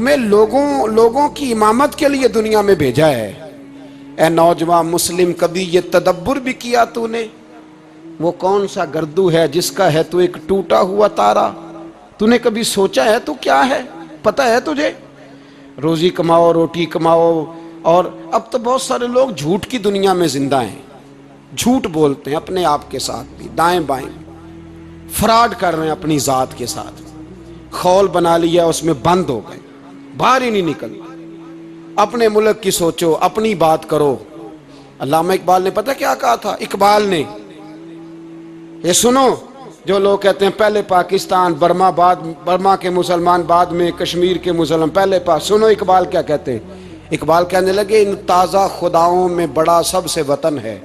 تمہیں لوگوں کی امامت کے لیے دنیا میں بھیجا ہے۔ اے نوجوان مسلم، کبھی یہ تدبر بھی کیا تو نے؟ وہ کون سا گردو ہے جس کا ہے تو ایک ٹوٹا ہوا تارا؟ تو نے کبھی سوچا ہے تو کیا ہے؟ پتہ ہے تجھے؟ روزی کماؤ، روٹی کماؤ، اور اب تو بہت سارے لوگ جھوٹ کی دنیا میں زندہ ہیں، جھوٹ بولتے ہیں اپنے آپ کے ساتھ بھی، دائیں بائیں فراڈ کر رہے ہیں اپنی ذات کے ساتھ، خول بنا لیا اس میں بند ہو گئے، باہر ہی نہیں نکل۔ اپنے ملک کی سوچو، اپنی بات کرو۔ علامہ اقبال نے پتہ کیا کہا تھا؟ اقبال نے، یہ سنو، جو لوگ کہتے ہیں پہلے پاکستان، برما کے مسلمان بعد میں، کشمیر کے مسلمان پہلے سنو اقبال کیا کہتے ہیں۔ اقبال کہنے لگے ان تازہ خداؤں میں بڑا سب سے وطن ہے۔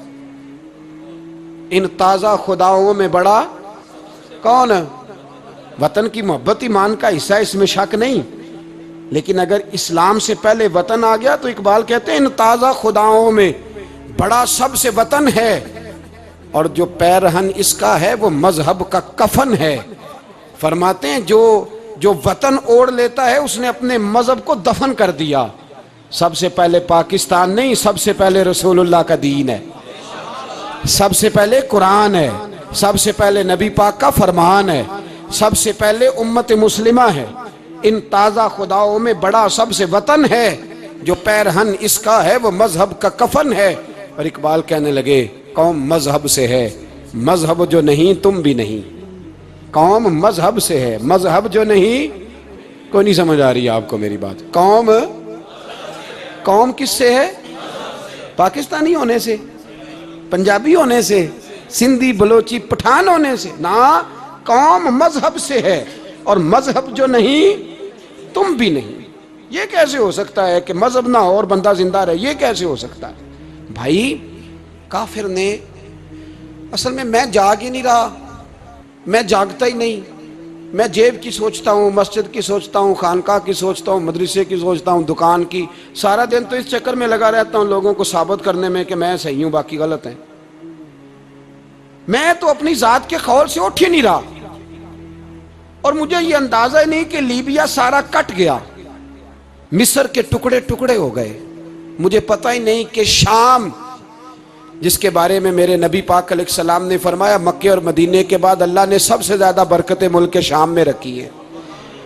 ان تازہ خداؤں میں بڑا کون ہے؟ وطن کی محبت ایمان کا حصہ، اس میں شک نہیں، لیکن اگر اسلام سے پہلے وطن آ گیا تو اقبال کہتے ہیں ان تازہ خداؤں میں بڑا سب سے وطن ہے، اور جو پیرہن اس کا ہے وہ مذہب کا کفن ہے۔ فرماتے ہیں جو وطن اوڑھ لیتا ہے اس نے اپنے مذہب کو دفن کر دیا۔ سب سے پہلے پاکستان نہیں، سب سے پہلے رسول اللہ کا دین ہے، سب سے پہلے قرآن ہے، سب سے پہلے نبی پاک کا فرمان ہے، سب سے پہلے امت مسلمہ ہے۔ ان تازہ خداؤں میں بڑا سب سے وطن ہے، جو پیرہن اس کا ہے وہ مذہب کا کفن ہے۔ اور اقبال کہنے لگے قوم مذہب سے ہے، مذہب جو نہیں تم بھی نہیں۔ قوم مذہب سے ہے، مذہب جو نہیں، کوئی نہیں سمجھ آ رہی آپ کو میری بات؟ قوم کس سے ہے؟ پاکستانی ہونے سے، پنجابی ہونے سے، سندھی بلوچی پٹھان ہونے سے نہ، قوم مذہب سے ہے، اور مذہب جو نہیں تم بھی نہیں۔ یہ کیسے ہو سکتا ہے کہ مذہب نہ ہو اور بندہ زندہ رہے؟ یہ کیسے ہو سکتا ہے بھائی؟ کافر نے اصل میں جاگ ہی نہیں رہا، میں جاگتا ہی نہیں، میں جیب کی سوچتا ہوں، مسجد کی سوچتا ہوں، خانقاہ کی سوچتا ہوں، مدرسے کی سوچتا ہوں، دکان کی، سارا دن تو اس چکر میں لگا رہتا ہوں لوگوں کو ثابت کرنے میں کہ میں صحیح ہوں باقی غلط ہیں۔ میں تو اپنی ذات کے خول سے اٹھ ہی نہیں رہا، اور مجھے یہ اندازہ ہی نہیں کہ لیبیا سارا کٹ گیا، مصر کے ٹکڑے ٹکڑے ہو گئے، مجھے پتہ ہی نہیں کہ شام، جس کے بارے میں میرے نبی پاک علیہ السلام نے فرمایا مکے اور مدینے کے بعد اللہ نے سب سے زیادہ برکتیں ملک کے شام میں رکھی ہیں،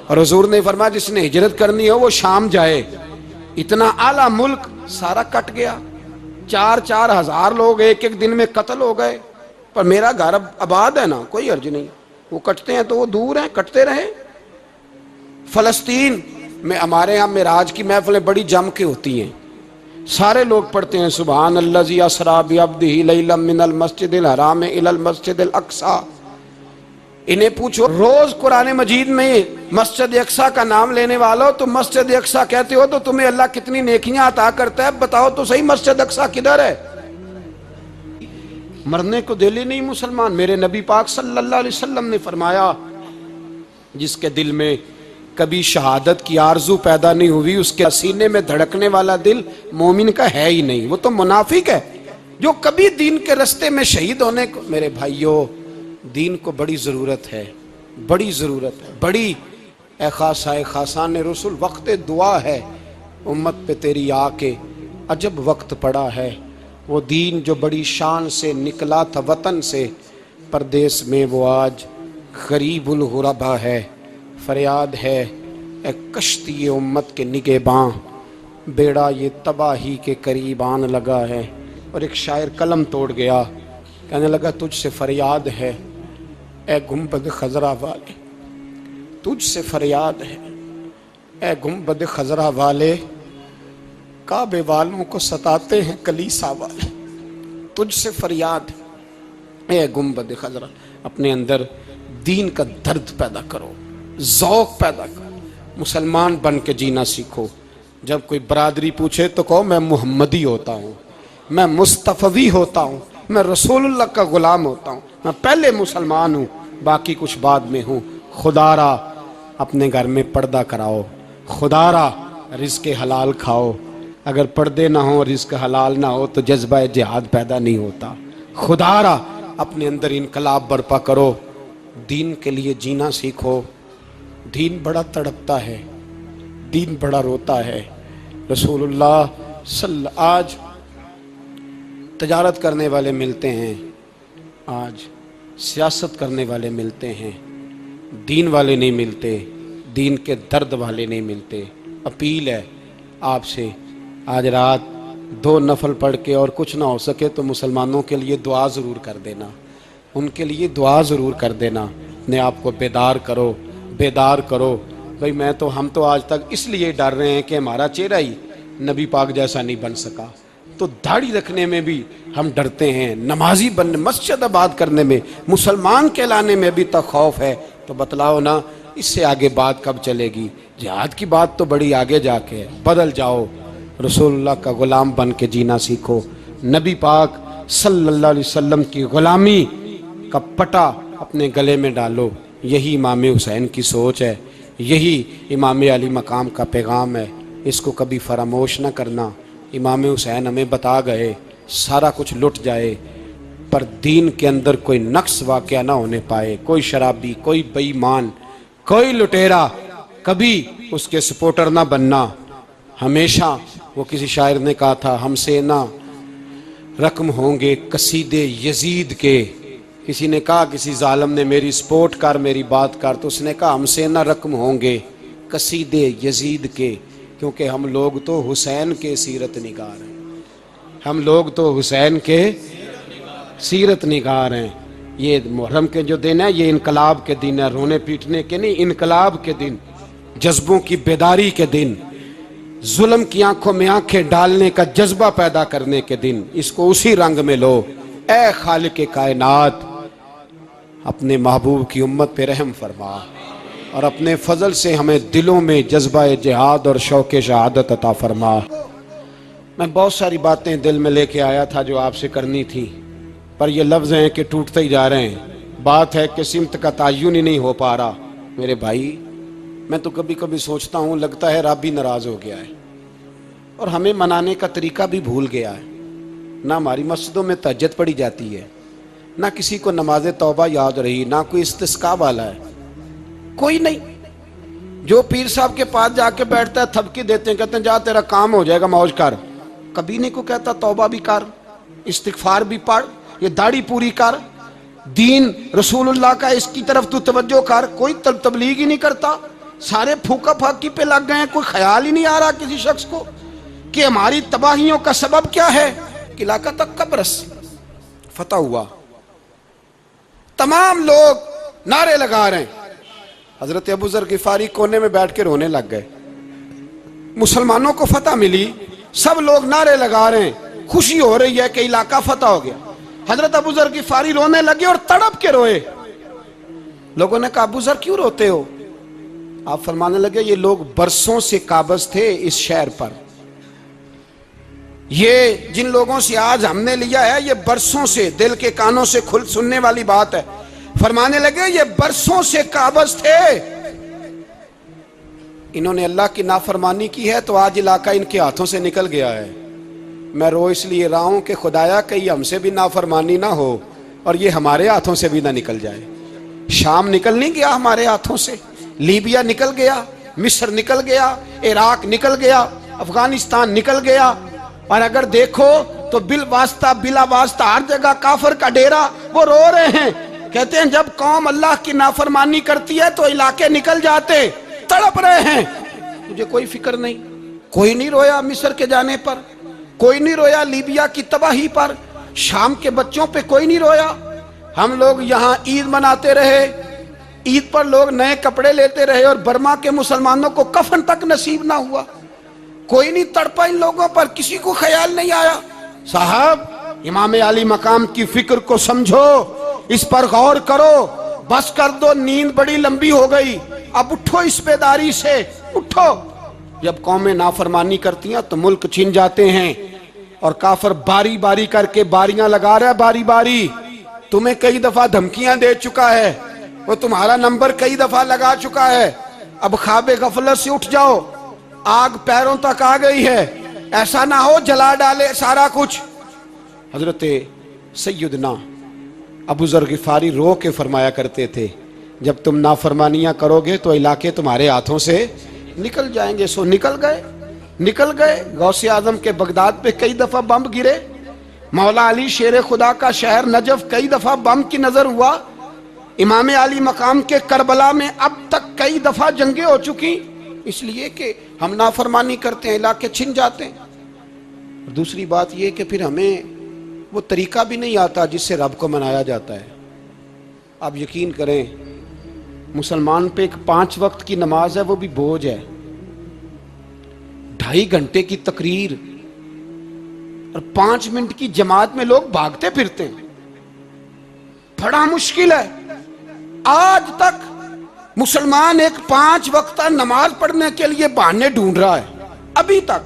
اور حضور نے فرمایا جس نے ہجرت کرنی ہو وہ شام جائے۔ اتنا اعلیٰ ملک سارا کٹ گیا، 4,000 ہزار لوگ ایک دن میں قتل ہو گئے، پر میرا گھر آباد ہے نا، کوئی حرج نہیں، وہ کٹتے ہیں تو وہ دور ہیں، کٹتے رہیں۔ فلسطین میں ہمارے ہاں معراج کی محفلیں بڑی جم کے ہوتی ہیں، سارے لوگ پڑھتے ہیں سبحان الذی اسری بعبدہ لیلا من المسجد الحرام الی المسجد الاقصی۔ انہیں پوچھو روز قرآن مجید میں مسجد اقصی کا نام لینے والو، تو مسجد اقصی کہتے ہو تو تمہیں اللہ کتنی نیکیاں عطا کرتا ہے، بتاؤ تو صحیح مسجد اقصی کدھر ہے؟ مرنے کو دل ہی نہیں مسلمان۔ میرے نبی پاک صلی اللہ علیہ وسلم نے فرمایا جس کے دل میں کبھی شہادت کی آرزو پیدا نہیں ہوئی، اس کے سینے میں دھڑکنے والا دل مومن کا ہے ہی نہیں، وہ تو منافق ہے۔ جو کبھی دین کے رستے میں شہید ہونے کو، میرے بھائیوں دین کو بڑی ضرورت ہے، بڑی ضرورت ہے، بڑی۔ اے خاصان رسول وقت دعا ہے امت پہ تیری آ کے، عجب وقت پڑا ہے۔ وہ دین جو بڑی شان سے نکلا تھا وطن سے، پردیس میں وہ آج غریب الغربا ہے۔ فریاد ہے اے کشتی امت کے نگہباں، بیڑا یہ تباہی کے قریب آن لگا ہے۔ اور ایک شاعر قلم توڑ گیا، کہنے لگا تجھ سے فریاد ہے اے گنبد خضرا والے، تجھ سے فریاد ہے اے گنبد خضرا والے، کعبے والوں کو ستاتے ہیں کلیسا والے۔ تجھ سے فریاد اے گنبد خضرا۔ اپنے اندر دین کا درد پیدا کرو، ذوق پیدا کرو، مسلمان بن کے جینا سیکھو۔ جب کوئی برادری پوچھے تو کہو میں محمدی ہوتا ہوں، میں مصطفی ہوتا ہوں، میں رسول اللہ کا غلام ہوتا ہوں، میں پہلے مسلمان ہوں باقی کچھ بعد میں ہوں۔ خدا را اپنے گھر میں پردہ کراؤ، خدا را رزق حلال کھاؤ، اگر پردے نہ ہوں رزق حلال نہ ہو تو جذبہ جہاد پیدا نہیں ہوتا۔ خدا را اپنے اندر انقلاب برپا کرو، دین کے لیے جینا سیکھو۔ دین بڑا تڑپتا ہے، دین بڑا روتا ہے۔ رسول اللہ آج تجارت کرنے والے ملتے ہیں، آج سیاست کرنے والے ملتے ہیں، دین والے نہیں ملتے، دین کے درد والے نہیں ملتے۔ اپیل ہے آپ سے، آج رات 2 نفل پڑھ کے اور کچھ نہ ہو سکے تو مسلمانوں کے لیے دعا ضرور کر دینا، ان کے لیے دعا ضرور کر دینا، اپنے آپ کو بیدار کرو، بیدار کرو۔ بھئی ہم تو آج تک اس لیے ڈر رہے ہیں کہ ہمارا چہرہ ہی نبی پاک جیسا نہیں بن سکا، تو داڑھی رکھنے میں بھی ہم ڈرتے ہیں، نمازی بننے، مسجد آباد کرنے میں، مسلمان کہلانے میں بھی تک خوف ہے۔ تو بتلاؤ نا، اس سے آگے بات کب چلے گی؟ جہاد کی بات تو بڑی آگے جا کے ہے۔ بدل جاؤ، رسول اللہ کا غلام بن کے جینا سیکھو، نبی پاک صلی اللہ علیہ وسلم کی غلامی کا پٹا اپنے گلے میں ڈالو۔ یہی امام حسین کی سوچ ہے، یہی امام علی مقام کا پیغام ہے، اس کو کبھی فراموش نہ کرنا۔ امام حسین ہمیں بتا گئے، سارا کچھ لٹ جائے پر دین کے اندر کوئی نقص واقعہ نہ ہونے پائے، کوئی شرابی، کوئی بے ایمان، کوئی لٹیرا کبھی اس کے سپورٹر نہ بننا۔ ہمیشہ وہ کسی شاعر نے کہا تھا، ہم سے نہ رقم ہوں گے قصیدے یزید کے۔ کسی نے کہا، کسی ظالم نے میری سپورٹ کر، میری بات کر، تو اس نے کہا ہم سے نہ رقم ہوں گے قصیدے یزید کے، کیونکہ ہم لوگ تو حسین کے سیرت نگار ہیں، ہم لوگ تو حسین کے سیرت نگار ہیں۔ یہ محرم کے جو دن ہے، یہ انقلاب کے دن ہے، رونے پیٹنے کے نہیں، انقلاب کے دن، جذبوں کی بیداری کے دن، ظلم کی آنکھوں میں آنکھیں ڈالنے کا جذبہ پیدا کرنے کے دن۔ اس کو اسی رنگ میں لو۔ اے خالق کائنات، اپنے محبوب کی امت پہ رحم فرما اور اپنے فضل سے ہمیں دلوں میں جذبہ جہاد اور شوق شہادت عطا فرما۔ میں بہت ساری باتیں دل میں لے کے آیا تھا جو آپ سے کرنی تھی، پر یہ لفظ ہیں کہ ٹوٹتے ہی جا رہے ہیں۔ بات ہے کہ سمت کا تعین ہی نہیں ہو پا رہا۔ میرے بھائی، میں تو کبھی کبھی سوچتا ہوں، لگتا ہے رب بھی ناراض ہو گیا ہے اور ہمیں منانے کا طریقہ بھی بھول گیا ہے۔ نہ ہماری مسجدوں میں تہجد پڑھی جاتی ہے، نہ کسی کو نماز توبہ یاد رہی، نہ کوئی استسقاء والا ہے، کوئی نہیں۔ جو پیر صاحب کے پاس جا کے بیٹھتا ہے تھپکی دیتے ہیں، کہتے ہیں جا تیرا کام ہو جائے گا، موج کر۔ کبھی نہیں کو کہتا توبہ بھی کر، استغفار بھی پڑھ، یہ داڑھی پوری کر، دین رسول اللہ کا اس کی طرف تو توجہ کر۔ کوئی تبلیغ ہی نہیں کرتا، سارے پھوکا پھاکی پہ لگ گئے ہیں۔ کوئی خیال ہی نہیں آ رہا کسی شخص کو کہ ہماری تباہیوں کا سبب کیا ہے۔ علاقہ تک قبرص فتح ہوا، تمام لوگ نعرے لگا رہے ہیں۔ حضرت ابو ذر غفاری کونے میں بیٹھ کے رونے لگ گئے۔ مسلمانوں کو فتح ملی، سب لوگ نعرے لگا رہے ہیں، خوشی ہو رہی ہے کہ علاقہ فتح ہو گیا۔ حضرت ابو ذر غفاری رونے لگے اور تڑپ کے روئے۔ لوگوں نے کہا ابو ذر کیوں روتے ہو؟ آپ فرمانے لگے یہ لوگ برسوں سے قابض تھے اس شہر پر، یہ جن لوگوں سے آج ہم نے لیا ہے یہ برسوں سے، دل کے کانوں سے کھل سننے والی بات ہے۔ فرمانے لگے یہ برسوں سے قابض تھے، انہوں نے اللہ کی نافرمانی کی ہے تو آج علاقہ ان کے ہاتھوں سے نکل گیا ہے۔ میں رو اس لیے رہا ہوں کہ خدایا کہیں ہم سے بھی نافرمانی نہ ہو اور یہ ہمارے ہاتھوں سے بھی نہ نکل جائے۔ شام نکل نہیں گیا ہمارے ہاتھوں سے، لیبیا نکل گیا، مصر نکل گیا، عراق نکل گیا، افغانستان نکل گیا، اور اگر دیکھو تو بالواسطہ بلا واسطہ ہر جگہ کافر کا ڈیرا۔ وہ رو رہے ہیں، کہتے ہیں جب قوم اللہ کی نافرمانی کرتی ہے تو علاقے نکل جاتے، تڑپ رہے ہیں۔ مجھے کوئی فکر نہیں، کوئی نہیں رویا مصر کے جانے پر، کوئی نہیں رویا لیبیا کی تباہی پر، شام کے بچوں پہ کوئی نہیں رویا۔ ہم لوگ یہاں عید مناتے رہے، عید پر لوگ نئے کپڑے لیتے رہے اور برما کے مسلمانوں کو کفن تک نصیب نہ ہوا۔ کوئی نہیں تڑپا ان لوگوں پر، کسی کو خیال نہیں آیا۔ صاحب، امام علی مقام کی فکر کو سمجھو، اس پر غور کرو، بس کر دو، نیند بڑی لمبی ہو گئی، اب اٹھو اس بیداری سے، اٹھو۔ جب قومیں نافرمانی کرتی ہیں تو ملک چھن جاتے ہیں، اور کافر باری باری کر کے باریاں لگا رہا ہے، باری باری تمہیں کئی دفعہ دھمکیاں دے چکا ہے، وہ تمہارا نمبر کئی دفعہ لگا چکا ہے۔ اب خواب غفلت سے اٹھ جاؤ، آگ پیروں تک آ گئی ہے، ایسا نہ ہو جلا ڈالے سارا کچھ۔ حضرت سیدنا ابو ذر غفاری رو کے فرمایا کرتے تھے جب تم نافرمانیاں کرو گے تو علاقے تمہارے ہاتھوں سے نکل جائیں گے سو نکل گئے. غوث اعظم کے بغداد پہ کئی دفعہ بم گرے. مولا علی شیر خدا کا شہر نجف کئی دفعہ بم کی نظر ہوا. امام علی مقام کے کربلا میں اب تک کئی دفعہ جنگیں ہو چکی، اس لیے کہ ہم نافرمانی کرتے ہیں، علاقے چھن جاتے ہیں. اور دوسری بات یہ کہ پھر ہمیں وہ طریقہ بھی نہیں آتا جس سے رب کو منایا جاتا ہے. آپ یقین کریں مسلمان پہ ایک 5 وقت کی نماز ہے، وہ بھی بوجھ ہے. 2.5 گھنٹے کی تقریر اور 5 منٹ کی جماعت میں لوگ بھاگتے پھرتے ہیں. بڑا مشکل ہے. آج تک مسلمان ایک 5 وقتہ نماز پڑھنے کے لیے بہانے ڈھونڈ رہا ہے ابھی تک.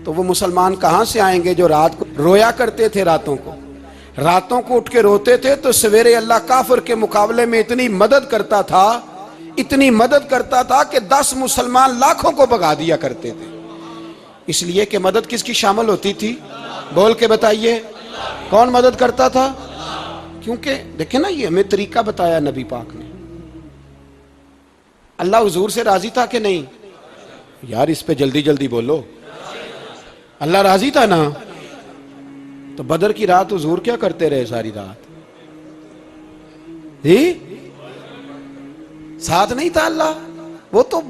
تو وہ مسلمان کہاں سے آئیں گے جو رات کو رویا کرتے تھے، راتوں کو اٹھ کے روتے تھے تو سویرے اللہ کافر کے مقابلے میں اتنی مدد کرتا تھا کہ 10 مسلمان لاکھوں کو بھگا دیا کرتے تھے. اس لیے کہ مدد کس کی شامل ہوتی تھی؟ بول کے بتائیے کون مدد کرتا تھا؟ کیونکہ دیکھیں نا، یہ ہمیں طریقہ بتایا نبی پاک نے. اللہ حضور سے راضی تھا کہ نہیں؟ یار اس پہ جلدی بولو. اللہ راضی تھا نا؟ تو بدر کی رات حضور کیا کرتے رہے ساری رات؟ ساتھ نہیں تھا اللہ؟ وہ تو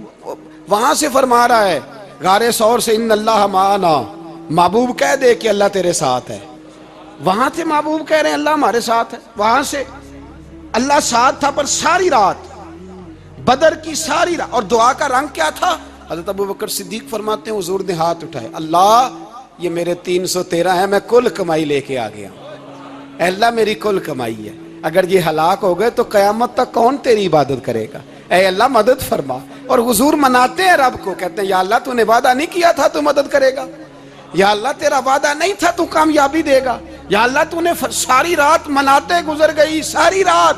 وہاں سے فرما رہا ہے غار ثور سے، ان اللہ معنا. محبوب کہہ دے کہ اللہ تیرے ساتھ ہے. وہاں سے محبوب کہہ رہے ہیں اللہ ہمارے ساتھ ہے. وہاں سے اللہ ساتھ تھا، پر ساری رات بدر کی ساری رات. اور دعا کا رنگ کیا تھا؟ حضرت ابوبکر صدیق فرماتے ہیں حضور نے ہاتھ اٹھائے، اللہ یہ میرے 313 ہیں، میں کل کمائی لے کے آ گیا. اے اللہ میری کل کمائی ہے، اگر یہ ہلاک ہو گئے تو قیامت تک کون تیری عبادت کرے گا؟ اے اللہ مدد فرما. اور حضور مناتے ہیں رب کو، کہتے ہیں یا اللہ تو نے وعدہ نہیں کیا تھا تو مدد کرے گا، یا اللہ تیرا وعدہ نہیں تھا تو کامیابی دے گا، یا اللہ تو نے ساری رات مناتے گزر گئی، ساری رات.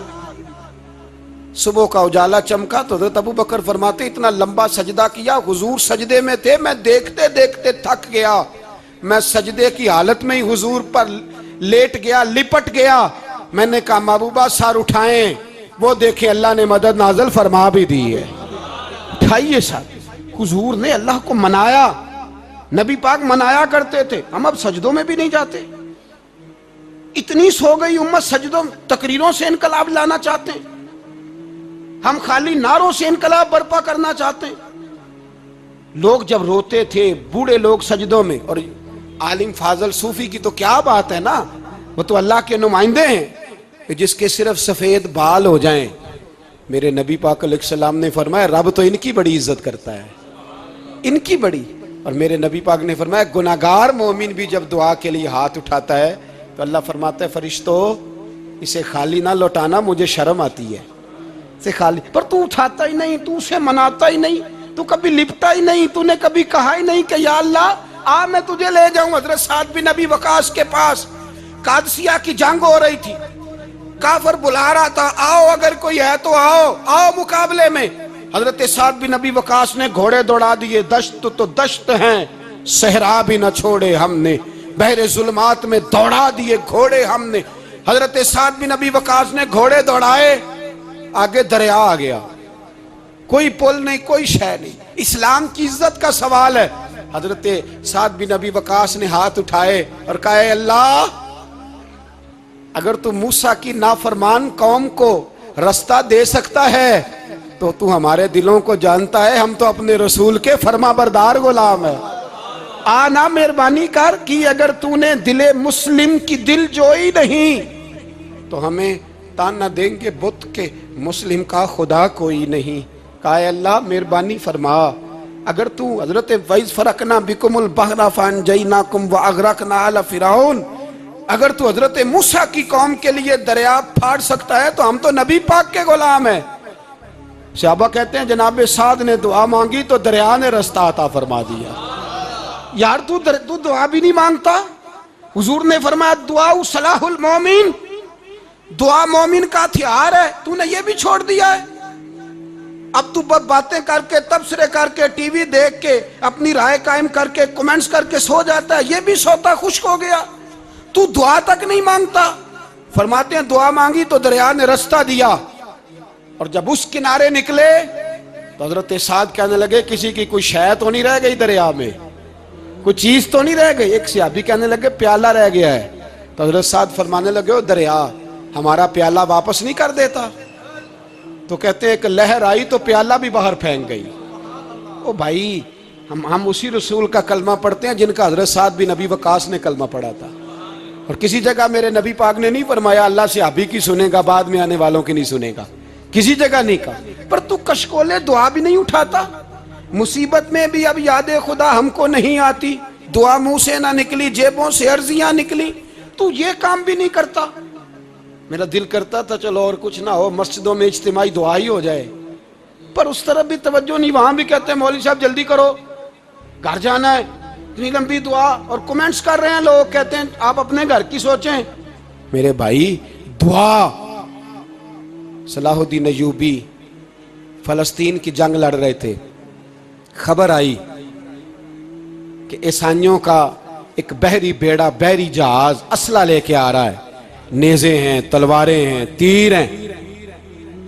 صبح کا اجالا چمکا تو حضرت ابوبکر فرماتے اتنا لمبا سجدہ کیا، حضور سجدے میں تھے، میں دیکھتے دیکھتے تھک گیا. میں سجدے کی حالت میں ہی حضور پر لیٹ گیا، لپٹ گیا. میں نے کہا محبوبہ سر اٹھائیں. وہ دیکھیں اللہ نے مدد نازل فرما بھی دی ہے. اٹھائیے سر. حضور نے اللہ کو منایا. نبی پاک منایا کرتے تھے. ہم اب سجدوں میں بھی نہیں جاتے. اتنی سو گئی امت، سجدوں تقریروں سے انقلاب لانا چاہتے ہیں. ہم خالی نعروں سے انقلاب برپا کرنا چاہتے ہیں. لوگ جب روتے تھے بوڑھے لوگ سجدوں میں، اور عالم فاضل صوفی کی تو کیا بات ہے نا، وہ تو اللہ کے نمائندے ہیں کہ جس کے صرف سفید بال ہو جائیں. میرے نبی پاک علیہ السلام نے فرمایا رب تو ان کی بڑی عزت کرتا ہے، ان کی بڑی. اور میرے نبی پاک نے فرمایا گناہگار مومن بھی جب دعا کے لیے ہاتھ اٹھاتا ہے تو اللہ فرماتا ہے فرشتو اسے خالی نہ لوٹانا، مجھے شرم آتی ہے سے خالی. پر تو اٹھاتا ہی نہیں، تو اسے مناتا ہی نہیں، تو کبھی لپٹا ہی نہیں، تو نے کبھی کہا ہی نہیں کہ یا اللہ آ میں تجھے لے جاؤں. حضرت سعد بن ابی وقاص کے پاس قادسیہ کی جنگ ہو رہی تھی، کافر بلا رہا تھا آؤ اگر کوئی ہے تو آؤ مقابلے میں. حضرت سعد بن ابی وقاص نے گھوڑے دوڑا دیے. دشت تو دشت ہیں، صحرا بھی نہ چھوڑے ہم نے، بحر ظلمات میں دوڑا دیے گھوڑے ہم نے. حضرت سعد بن ابی وقاص نے گھوڑے دوڑائے، آگے دریا آ گیا، کوئی پل نہیں، کوئی شے نہیں. اسلام کی عزت کا سوال ہے. حضرت سعد بن ابی وقاص نے ہاتھ اٹھائے اور کہا اے اللہ اگر تو موسیٰ کی نافرمان قوم کو رستہ دے سکتا ہے تو تو ہمارے دلوں کو جانتا ہے، ہم تو اپنے رسول کے فرما بردار غلام ہیں. آنا مہربانی کر کی اگر تو نے دل مسلم کی دل جوئی نہیں تو ہمیں تانا دیں گے بت کے مسلم کا خدا کوئی نہیں. کہا اے اللہ مہربانی فرما اگر تو حضرت وَإِذْ فَرَقْنَا بِكُمُ الْبَحْرَ فَأَنْجَيْنَاكُمْ وَأَغْرَقْنَا آلَ فِرْعَوْنَ، اگر تو حضرت موسیٰ کی قوم کے لیے دریا پھاڑ سکتا ہے تو ہم تو نبی پاک کے غلام ہیں. صحابہ کہتے ہیں جناب سعد نے دعا مانگی تو دریا نے رستہ عطا فرما دیا. یار تو دعا بھی نہیں مانگتا. حضور نے فرمایا دعا صلاح المومن، دعا مومن کا ہتھیار ہے، تو نے یہ بھی چھوڑ دیا ہے. اب تو باتیں کر کے تبصرے کر کے ٹی وی دیکھ کے اپنی رائے قائم کر کے کمنٹس کر کے سو جاتا ہے، یہ بھی سوتا خشک ہو گیا. تو دعا تک نہیں مانگتا. فرماتے ہیں دعا مانگی تو دریا نے رستہ دیا، اور جب اس کنارے نکلے تو حضرت سعد کہنے لگے کسی کی کوئی شے تو نہیں رہ گئی دریا میں، کوئی چیز تو نہیں رہ گئی؟ ایک صحابی کہنے لگے پیالہ رہ گیا ہے۔ تو حضرت سعد فرمانے لگے او دریا ہمارا پیالہ واپس نہیں کر دیتا؟ تو کہتے ہیں ایک لہر آئی تو پیالہ بھی باہر پھینک گئی۔ او بھائی ہم اسی رسول کا کلمہ پڑھتے ہیں جن کا حضرت سعد بن ابی وقاص نے کلمہ پڑھا تھا، اور کسی جگہ میرے نبی پاک نے نہیں فرمایا اللہ صحابی کی سنے گا بعد میں آنے والوں کی نہیں سنے گا، کسی جگہ نہیں کہا۔ پر تو کشکولے دعا بھی نہیں اٹھاتا، مصیبت میں بھی اب یاد خدا ہم کو نہیں آتی، دعا منہ سے نہ نکلی جیبوں سے عرضیاں نکلی، تو یہ کام بھی نہیں کرتا۔ میرا دل کرتا تھا چلو اور کچھ نہ ہو مسجدوں میں اجتماعی دعا ہی ہو جائے، پر اس طرف بھی توجہ نہیں، وہاں بھی کہتے ہیں مولوی صاحب جلدی کرو گھر جانا ہے، اتنی لمبی دعا، اور کومنٹس کر رہے ہیں لوگ کہتے ہیں آپ اپنے گھر کی سوچیں۔ میرے بھائی دعا، صلاح الدین ایوبی فلسطین کی جنگ لڑ رہے تھے، خبر آئی کہ عیسائیوں کا ایک بحری بیڑا بحری جہاز اسلحہ لے کے آ رہا ہے، نیزے ہیں تلواریں ہیں تیر ہیں۔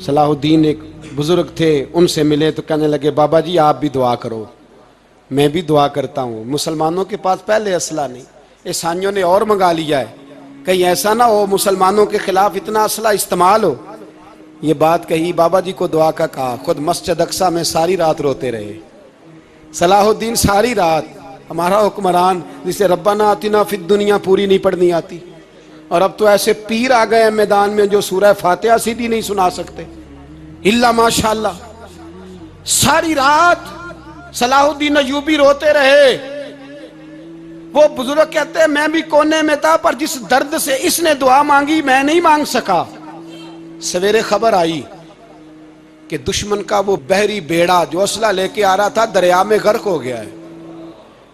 صلاح الدین ایک بزرگ تھے ان سے ملے تو کہنے لگے بابا جی آپ بھی دعا کرو، میں بھی دعا کرتا ہوں، مسلمانوں کے پاس پہلے اسلحہ نہیں، عیسائیوں نے اور منگا لیا ہے، کہیں ایسا نہ ہو مسلمانوں کے خلاف اتنا اسلحہ استعمال ہو۔ یہ بات کہی، بابا جی کو دعا کا کہا، خود مسجد اقصیٰ میں ساری رات روتے رہے صلاح الدین، ساری رات۔ ہمارا حکمران جسے ربنا آتنا فی الدنیا پوری نہیں پڑھنی آتی، اور اب تو ایسے پیر آ گئے ہیں میدان میں جو سورہ فاتحہ سیدھی نہیں سنا سکتے الا ماشاءاللہ۔ ساری رات صلاح الدین ایوبی روتے رہے۔ وہ بزرگ کہتے ہیں میں بھی کونے میں تھا، پر جس درد سے اس نے دعا مانگی میں نہیں مانگ سکا۔ سویرے خبر آئی کہ دشمن کا وہ بحری بیڑا جو اسلحہ لے کے آ رہا تھا دریا میں غرق ہو گیا ہے۔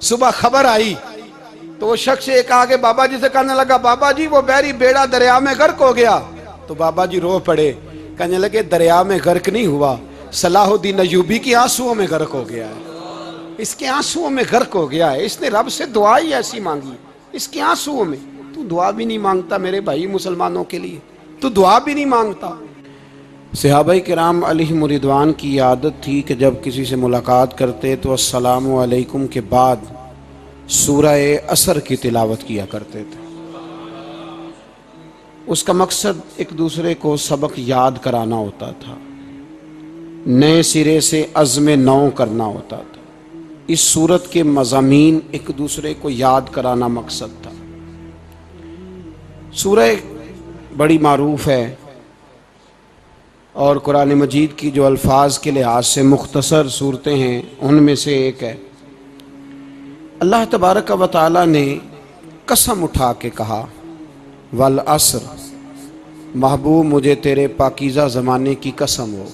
صبح خبر آئی تو وہ شخص ایک آگے بابا جی سے کہنے لگا بابا جی وہ بحری بیڑا دریا میں غرق ہو گیا۔ تو بابا جی رو پڑے، کہنے لگے دریا میں غرق نہیں ہوا، صلاح الدین ایوبی کی آنسوؤں میں غرق ہو گیا ہے، اس کے آنسوؤں میں غرق ہو گیا ہے، اس نے رب سے دعا ہی ایسی مانگی اس کے آنسوؤں میں۔ تو دعا بھی نہیں مانگتا میرے بھائی مسلمانوں کے لیے، تو دعا بھی نہیں مانگتا۔ صحابہ کرام علیہم رضوان کی عادت تھی کہ جب کسی سے ملاقات کرتے تو السلام علیکم کے بعد سورہ عصر کی تلاوت کیا کرتے تھے۔ اس کا مقصد ایک دوسرے کو سبق یاد کرانا ہوتا تھا، نئے سرے سے عزم نو کرنا ہوتا تھا۔ اس سورت کے مضامین ایک دوسرے کو یاد کرانا مقصد تھا۔ سورہ بڑی معروف ہے اور قرآن مجید کی جو الفاظ کے لحاظ سے مختصر صورتیں ہیں ان میں سے ایک ہے۔ اللہ تبارک و تعالی نے قسم اٹھا کے کہا والعصر، محبوب مجھے تیرے پاکیزہ زمانے کی قسم ہو،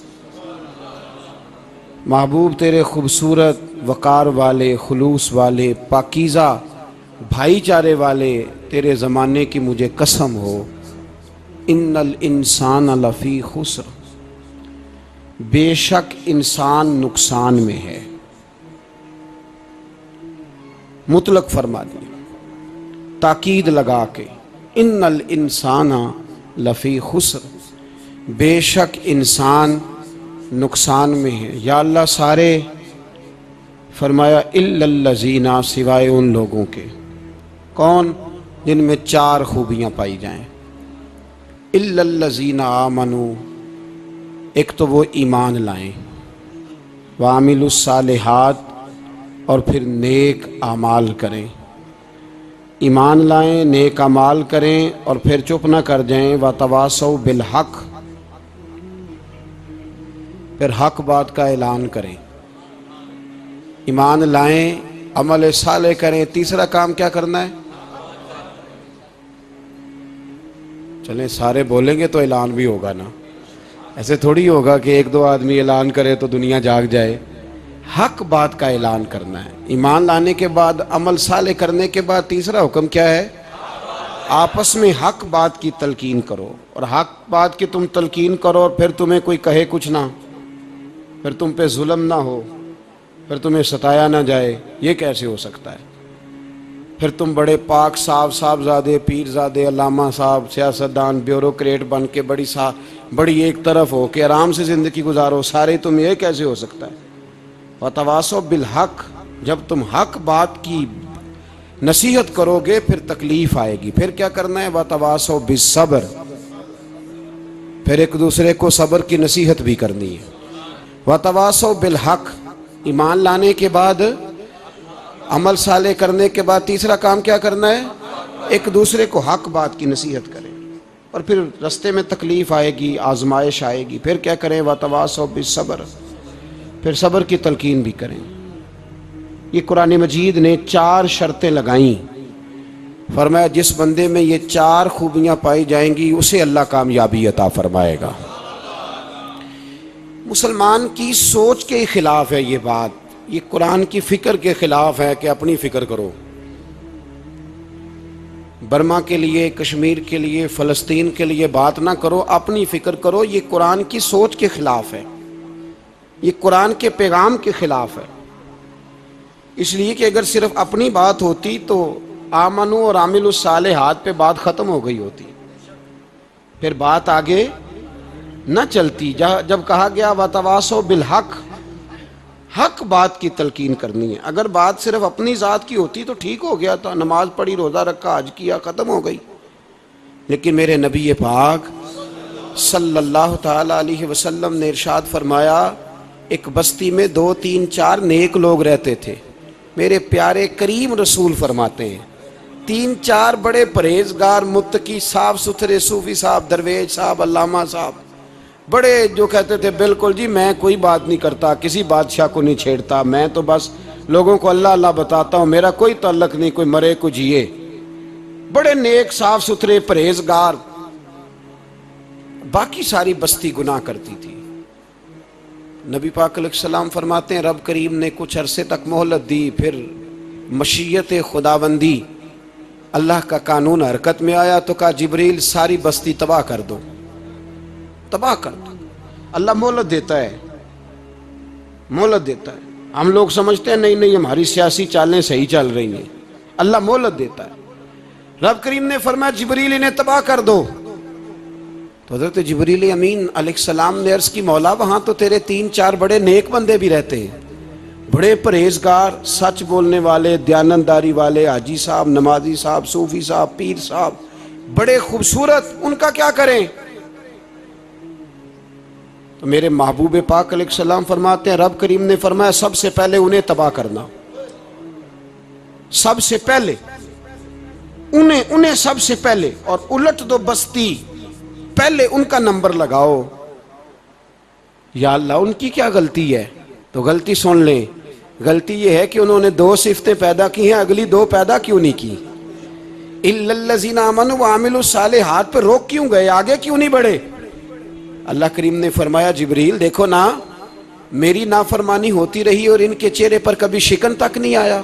محبوب تیرے خوبصورت وقار والے خلوص والے پاکیزہ بھائی چارے والے تیرے زمانے کی مجھے قسم ہو، ان الانسان لفی خسر، بے شک انسان نقصان میں ہے۔ مطلق فرما دیا، تاکید لگا کے، ان الانسان لفی خسر، بے شک انسان نقصان میں ہے۔ یا اللہ سارے، فرمایا الا الذین، سوائے ان لوگوں کے، کون؟ جن میں چار خوبیاں پائی جائیں۔ الا الذین آمنوا، ایک تو وہ ایمان لائیں، وعملوا الصالحات، اور پھر نیک اعمال کریں۔ ایمان لائیں، نیک اعمال کریں، اور پھر چپ نہ کر جائیں، وتواصوا بالحق، پھر حق بات کا اعلان کریں۔ ایمان لائیں، عمل صالح کریں، تیسرا کام کیا کرنا ہے؟ چلیں سارے بولیں گے تو اعلان بھی ہوگا نا، ایسے تھوڑی ہوگا کہ ایک دو آدمی اعلان کرے تو دنیا جاگ جائے۔ حق بات کا اعلان کرنا ہے۔ ایمان لانے کے بعد عمل صالح کرنے کے بعد تیسرا حکم کیا ہے؟ آپس میں حق بات کی تلقین کرو، اور حق بات کی تم تلقین کرو اور پھر تمہیں کوئی کہے کچھ نہ، پھر تم پہ ظلم نہ ہو، پھر تمہیں ستایا نہ جائے، یہ کیسے ہو سکتا ہے؟ پھر تم بڑے پاک صاحبزادے پیرزادے علامہ صاحب سیاستدان بیوروکریٹ بن کے بڑی ایک طرف ہو کے آرام سے زندگی گزارو، سارے تم یہ کیسے ہو سکتا ہے؟ وتواصوا بالحق، جب تم حق بات کی نصیحت کرو گے پھر تکلیف آئے گی، پھر کیا کرنا ہے؟ وتواصوا بالصبر، پھر ایک دوسرے کو صبر کی نصیحت بھی کرنی ہے۔ وتواصوا بالحق، ایمان لانے کے بعد عمل صالح کرنے کے بعد تیسرا کام کیا کرنا ہے؟ ایک دوسرے کو حق بات کی نصیحت کریں، اور پھر رستے میں تکلیف آئے گی، آزمائش آئے گی، پھر کیا کریں؟ وتواصوا بالصبر، پھر صبر کی تلقین بھی کریں۔ یہ قرآن مجید نے 4 شرطیں لگائیں، فرمایا جس بندے میں یہ 4 خوبیاں پائی جائیں گی اسے اللہ کامیابی عطا فرمائے گا۔ مسلمان کی سوچ کے خلاف ہے یہ بات، یہ قرآن کی فکر کے خلاف ہے کہ اپنی فکر کرو، برما کے لیے، کشمیر کے لیے، فلسطین کے لیے بات نہ کرو، اپنی فکر کرو۔ یہ قرآن کی سوچ کے خلاف ہے، یہ قرآن کے پیغام کے خلاف ہے، اس لیے کہ اگر صرف اپنی بات ہوتی تو آمنو اور عاملوا الصالحات پہ بات ختم ہو گئی ہوتی، پھر بات آگے نہ چلتی۔ جب کہا گیا وتواصوا بالحق، حق بات کی تلقین کرنی ہے۔ اگر بات صرف اپنی ذات کی ہوتی تو ٹھیک ہو گیا تھا، نماز پڑھی، روزہ رکھا، حج کیا، ختم ہو گئی، لیکن میرے نبی پاک صلی اللہ تعالی علیہ وسلم نے ارشاد فرمایا ایک بستی میں 2 3 4 نیک لوگ رہتے تھے۔ میرے پیارے کریم رسول فرماتے ہیں 3 4 بڑے پرہیزگار، متقی، صاف ستھرے صوفی صاحب، درویش صاحب، علامہ صاحب، بڑے جو کہتے تھے بالکل جی میں کوئی بات نہیں کرتا، کسی بادشاہ کو نہیں چھیڑتا، میں تو بس لوگوں کو اللہ اللہ بتاتا ہوں، میرا کوئی تعلق نہیں، کوئی مرے کوئی جیے، بڑے نیک صاف ستھرے پرہیزگار۔ باقی ساری بستی گناہ کرتی تھی۔ نبی پاک علیہ السلام فرماتے ہیں رب کریم نے کچھ عرصے تک مہلت دی، پھر مشیت خداوندی، اللہ کا قانون حرکت میں آیا تو کہا جبریل ساری بستی تباہ کر دو، تباہ کر دو۔ اللہ مہلت دیتا ہے، مہلت دیتا ہے۔ ہم لوگ سمجھتے ہیں نہیں ہماری سیاسی چالیں صحیح چل رہی ہیں، اللہ مہلت دیتا ہے۔ رب کریم نے فرمایا جبریل انہیں تباہ کر دو، تو حضرت جبریل امین علیہ السلام نے عرض کی مولا وہاں تو تیرے 3 4 بڑے نیک بندے بھی رہتے ہیں، بڑے پرہیزگار، سچ بولنے والے، دیانتداری والے، حاجی صاحب، نمازی صاحب، صوفی صاحب، پیر صاحب، بڑے خوبصورت، ان کا کیا کریں؟ تو میرے محبوب پاک علیہ السلام فرماتے ہیں رب کریم نے فرمایا سب سے پہلے انہیں تباہ کرنا، سب سے پہلے انہیں سب سے پہلے، اور الٹ دو بستی، پہلے ان کا نمبر لگاؤ۔ یا اللہ ان کی کیا غلطی ہے؟ تو غلطی سن لیں، غلطی یہ ہے کہ انہوں نے 2 صفتیں پیدا کی ہیں، اگلی 2 پیدا کیوں نہیں کی؟ الا الذین آمنوا وعملوا الصالحات پہ روک کیوں گئے؟ آگے کیوں نہیں بڑھے؟ اللہ کریم نے فرمایا جبریل دیکھو نا، میری نافرمانی ہوتی رہی اور ان کے چہرے پر کبھی شکن تک نہیں آیا،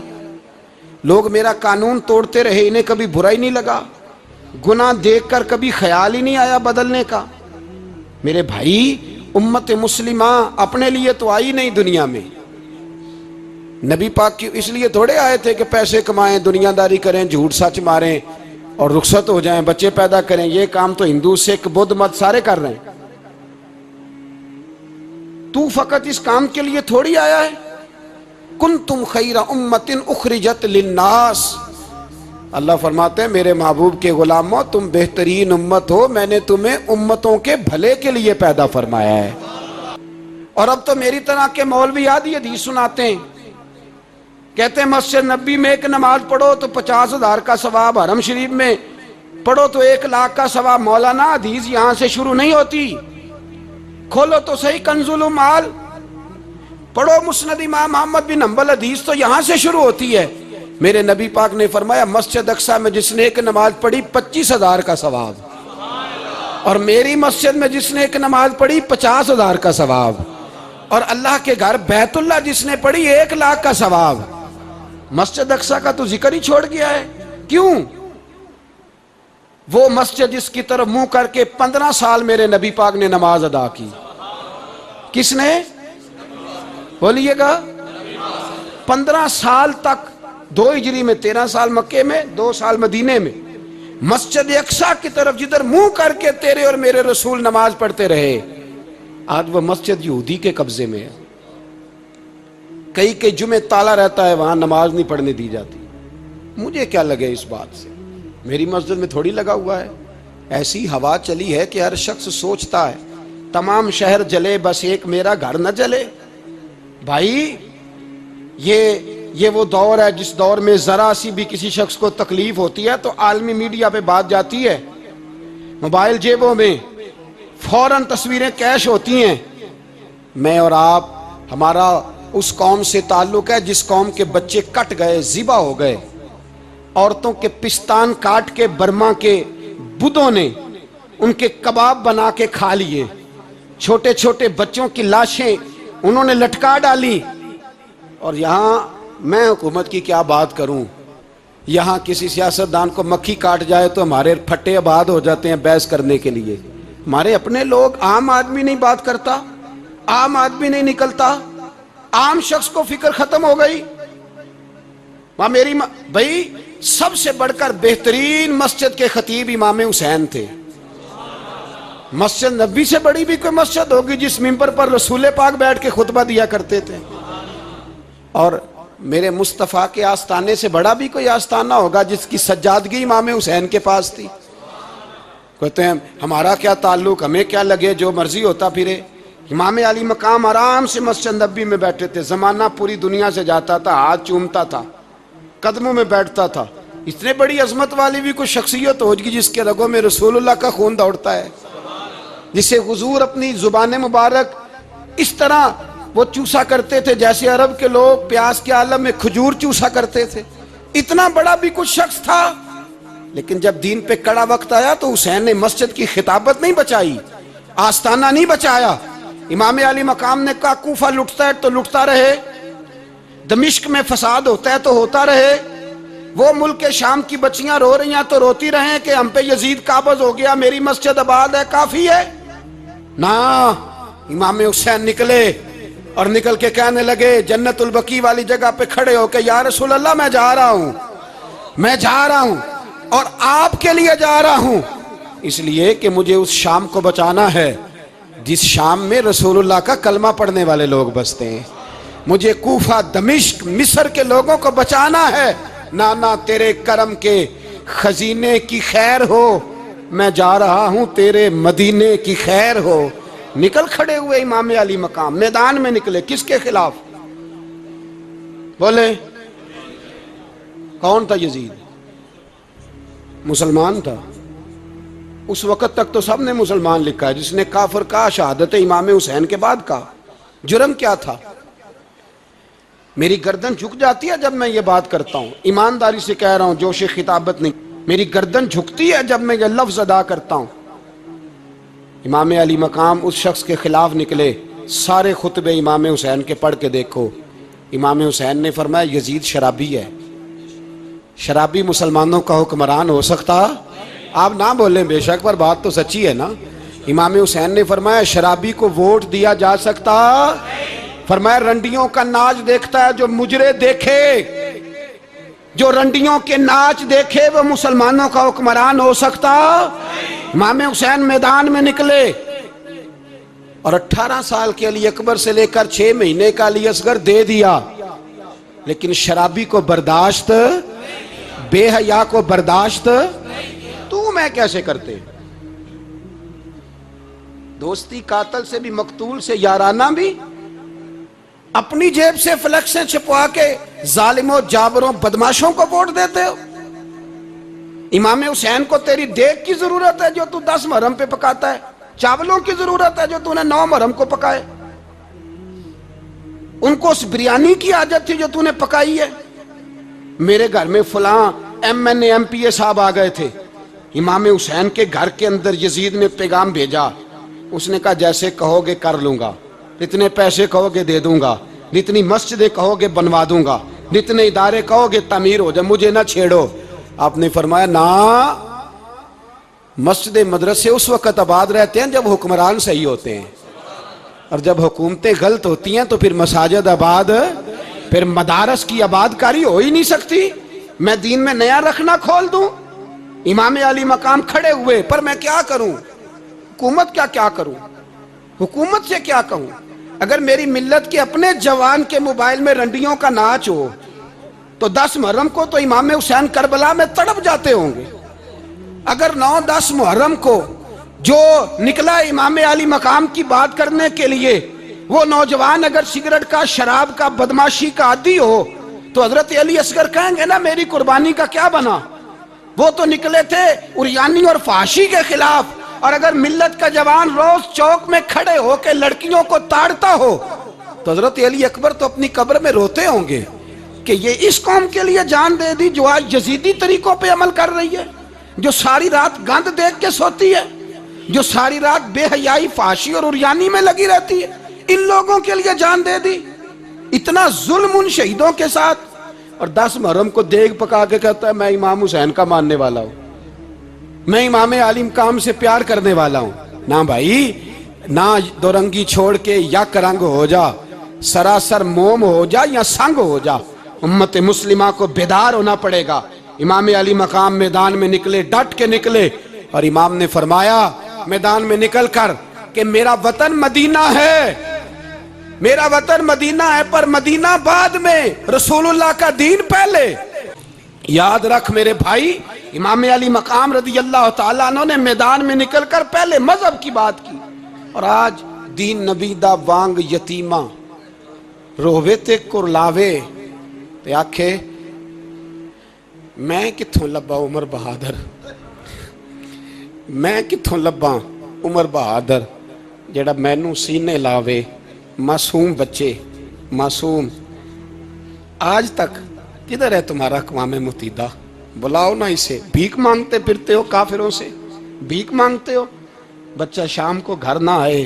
لوگ میرا قانون توڑتے رہے، انہیں کبھی برا ہی نہیں لگا، گناہ دیکھ کر کبھی خیال ہی نہیں آیا بدلنے کا۔ میرے بھائی امت مسلمہ اپنے لیے تو آئی نہیں دنیا میں، نبی پاک کی اس لیے تھوڑے آئے تھے کہ پیسے کمائیں، دنیا داری کریں، جھوٹ سچ ماریں اور رخصت ہو جائیں، بچے پیدا کریں۔ یہ کام تو ہندو سکھ بدھ مت سارے کر رہے ہیں، تو فقط اس کام کے لیے تھوڑی آیا ہے۔ کنتم خیر امت اخرجت للناس، اللہ فرماتے ہیں میرے محبوب کے غلاموں تم بہترین امت ہو، میں نے تمہیں امتوں کے بھلے کے لیے پیدا فرمایا ہے۔ اور اب تو میری طرح کے مولوی آدھی حدیث سناتے ہیں، کہتے ہیں مسجد نبی میں ایک نماز پڑھو تو 50,000 کا ثواب، حرم شریف میں پڑھو تو 1,00,000 کا ثواب۔ مولانا حدیث یہاں سے شروع نہیں ہوتی، کھولو تو صحیح کنز المال، پڑھو مسند امام محمد بن حنبل، حدیث تو یہاں سے شروع ہوتی ہے۔ میرے نبی پاک نے فرمایا مسجد اقصی میں جس نے ایک نماز پڑھی 25,000 کا ثواب، اور میری مسجد میں جس نے ایک نماز پڑھی 50,000 کا ثواب، اور اللہ کے گھر بیت اللہ جس نے پڑھی 1,00,000 کا ثواب۔ مسجد اقصی کا تو ذکر ہی چھوڑ گیا ہے، کیوں؟ وہ مسجد جس کی طرف منہ کر کے 15 سال میرے نبی پاک نے نماز ادا کی، کس نے؟ بولیے گا 15 سال تک 2 ہجری میں 13 سال مکے میں، 2 سال مدینے میں، مسجد اقصی کی طرف جدھر منہ کر کے تیرے اور میرے رسول نماز پڑھتے رہے، آج وہ مسجد یہودی کے قبضے میں ہے۔ کئی جمعے تالا رہتا ہے، وہاں نماز نہیں پڑھنے دی جاتی۔ مجھے کیا لگے اس بات سے، میری مسجد میں تھوڑی لگا ہوا ہے۔ ایسی ہوا چلی ہے کہ ہر شخص سوچتا ہے تمام شہر جلے بس ایک میرا گھر نہ جلے۔ بھائی یہ وہ دور ہے جس دور میں ذرا سی بھی کسی شخص کو تکلیف ہوتی ہے تو عالمی میڈیا پہ بات جاتی ہے، موبائل جیبوں میں فوراً تصویریں کیش ہوتی ہیں۔ میں اور آپ، ہمارا اس قوم سے تعلق ہے جس قوم کے بچے کٹ گئے، ذبح ہو گئے، عورتوں کے پستان کاٹ کے برما کے بدھوں نے ان کے کباب بنا کے کھا لیے، چھوٹے چھوٹے بچوں کی لاشیں انہوں نے لٹکا ڈالی۔ اور یہاں میں حکومت کی کیا بات کروں، یہاں کسی سیاستدان کو مکھی کاٹ جائے تو ہمارے پھٹے آباد ہو جاتے ہیں بحث کرنے کے لیے۔ ہمارے اپنے لوگ، عام آدمی نہیں بات کرتا، عام آدمی نہیں نکلتا، عام شخص کو فکر ختم ہو گئی۔ وہاں میری بھائی سب سے بڑھ کر بہترین مسجد کے خطیب امام حسین تھے۔ مسجد نبی سے بڑی بھی کوئی مسجد ہوگی جس ممبر پر رسول پاک بیٹھ کے خطبہ دیا کرتے تھے؟ اور میرے مصطفیٰ کے آستانے سے بڑا بھی کوئی آستانہ ہوگا جس کی سجادگی امام حسین کے پاس تھی؟ کہتے ہیں ہمارا کیا تعلق، ہمیں کیا لگے، جو مرضی ہوتا پھرے۔ امام علی مقام آرام سے مسجد نبی میں بیٹھے تھے، زمانہ پوری دنیا سے جاتا تھا، ہاتھ چومتا تھا، قدموں میں بیٹھتا تھا۔ اتنے بڑی عظمت والی بھی کوئی شخصیت ہوگی جس کے رگوں میں رسول اللہ کا خون دوڑتا ہے، جسے حضور اپنی زبان مبارک اس طرح وہ چوسا کرتے تھے جیسے عرب کے لوگ پیاس کے عالم میں کھجور چوسا کرتے تھے۔ اتنا بڑا بھی کچھ شخص تھا، لیکن جب دین پہ کڑا وقت آیا تو حسین نے مسجد کی خطابت نہیں بچائی، آستانہ نہیں بچایا۔ امام علی مقام نے کہا کوفہ لٹتا ہے تو لٹتا رہے، دمشق میں فساد ہوتا ہے تو ہوتا رہے، وہ ملک شام کی بچیاں رو رہی ہیں تو روتی رہیں کہ ہم پہ یزید قابض ہو گیا، میری مسجد آباد ہے، کافی ہے نا۔ امام حسین نکلے اور نکل کے کہنے لگے جنت البقیع والی جگہ پہ کھڑے ہو کہ یا رسول اللہ میں جا رہا ہوں، میں جا رہا ہوں اور آپ کے لیے جا رہا ہوں، اس لیے کہ مجھے اس شام کو بچانا ہے جس شام میں رسول اللہ کا کلمہ پڑھنے والے لوگ بستے ہیں۔ مجھے کوفہ، دمشق، مصر کے لوگوں کو بچانا ہے۔ نانا تیرے کرم کے خزینے کی خیر ہو، میں جا رہا ہوں تیرے مدینے کی خیر ہو۔ نکل کھڑے ہوئے امام علی مقام، میدان میں نکلے، کس کے خلاف؟ بولے کون تھا؟ یزید مسلمان تھا، اس وقت تک تو سب نے مسلمان لکھا ہے، جس نے کافر کہا شہادت امام حسین کے بعد کہا۔ جرم کیا تھا؟ میری گردن جھک جاتی ہے جب میں یہ بات کرتا ہوں، ایمانداری سے کہہ رہا ہوں، جوش خطابت نہیں، میری گردن جھکتی ہے جب میں یہ لفظ ادا کرتا ہوں۔ امام علی مقام اس شخص کے خلاف نکلے، سارے خطبے امام حسین کے پڑھ کے دیکھو۔ امام حسین نے فرمایا یزید شرابی ہے۔ شرابی مسلمانوں کا حکمران ہو سکتا؟ آپ نہ بولیں بے شک، پر بات تو سچی ہے نا۔ امام حسین نے فرمایا شرابی کو ووٹ دیا جا سکتا؟ فرمایا رنڈیوں کا ناچ دیکھتا ہے جو مجرے دیکھے، جو رنڈیوں کے ناچ دیکھے وہ مسلمانوں کا حکمران ہو سکتا؟ امام حسین میدان میں نکلے اور 18 سال کے علی اکبر سے لے کر 6 مہینے کا علی اصغر دے دیا، لیکن شرابی کو برداشت، بے حیا کو برداشت تو میں کیسے کرتے؟ دوستی قاتل سے بھی، مقتول سے یارانہ بھی، اپنی جیب سے فلیکسیں چھپوا کے ظالموں، جابروں، بدماشوں کو ووٹ دیتے ہو۔ امام حسین کو تیری دیگ کی ضرورت ہے جو تو 10 محرم پہ پکاتا ہے، چاولوں کی ضرورت ہے جو تو نے 9 محرم کو پکائے، ان کو اس بریانی کی عادت تھی جو تو نے پکائی ہے۔ میرے گھر میں فلاں MNA MPA صاحب آ گئے تھے، امام حسین کے گھر کے اندر یزید نے پیغام بھیجا، اس نے کہا جیسے کہو گے کر لوں گا، جتنے پیسے کہو گے دے دوں گا، جتنی مسجدیں کہو گے بنوا دوں گا، جتنے ادارے کہو گے تعمیر ہو جائے، مجھے نہ چھیڑو۔ آپ نے فرمایا نا، مسجد مدرسے اس وقت آباد رہتے ہیں جب حکمران صحیح ہوتے ہیں، اور جب حکومتیں غلط ہوتی ہیں تو پھر مساجد آباد۔ پھر مدارس کی آبادکاری ہو ہی نہیں سکتی. میں دین میں نیا رکھنا کھول دوں. امام علی مقام کھڑے ہوئے پر میں کیا کروں؟ حکومت کیا کروں؟ حکومت سے کیا کہوں؟ اگر میری ملت کے اپنے جوان کے موبائل میں رنڈیوں کا ناچ ہو تو 10 محرم کو تو امام حسین کربلا میں تڑپ جاتے ہوں گے. اگر 9-10 محرم کو جو نکلا امام علی مقام کی بات کرنے کے لیے وہ نوجوان اگر سگریٹ کا، شراب کا، بدماشی کا عادی ہو تو حضرت علی اصغر کہیں گے نا میری قربانی کا کیا بنا؟ وہ تو نکلے تھے عریانی اور فحاشی کے خلاف. اور اگر ملت کا جوان روز چوک میں کھڑے ہو کے لڑکیوں کو تاڑتا ہو تو حضرت علی اکبر تو اپنی قبر میں روتے ہوں گے کہ یہ اس قوم کے لیے جان دے دی جو آج یزیدی طریقوں پہ عمل کر رہی ہے، جو ساری رات گند دیکھ کے سوتی ہے، جو ساری رات بے حیائی، فحاشی اور عریانی میں لگی رہتی ہے. ان لوگوں کے لیے جان دے دی. اتنا ظلم ان شہیدوں کے ساتھ. اور 10 محرم کو دیگ پکا کے کہتا ہے میں امام حسین کا ماننے والا ہوں، میں امام علی مقام سے پیار کرنے والا ہوں. نہ بھائی، نہ دو رنگی چھوڑ کے یک رنگ ہو جا، سراسر موم ہو جا یا سنگ ہو جا. امت مسلمہ کو بیدار ہونا پڑے گا. امام علی مقام میدان میں نکلے، ڈٹ کے نکلے، اور امام نے فرمایا میدان میں نکل کر کہ میرا وطن مدینہ ہے، میرا وطن مدینہ ہے، پر مدینہ بعد میں، رسول اللہ کا دین پہلے. یاد رکھ میرے بھائی، امام علی مقام رضی اللہ تعالیٰ عنہ نے میدان میں نکل کر پہلے مذہب کی بات کی. اور آج دین نبی دا وانگ یتیمہ رووے تے کرلاوے تے آکھے میں کتھوں لبا عمر بہادر، میں کتھوں لبا عمر بہادر جیڑا مینوں سینے لاوے. معصوم بچے، معصوم. آج تک کدھر ہے تمہارا اقوام متحدہ؟ بلاؤ نا اسے. بھیک مانگتے پھرتے ہو کافروں سے، بھیک مانگتے ہو. بچہ شام کو گھر نہ آئے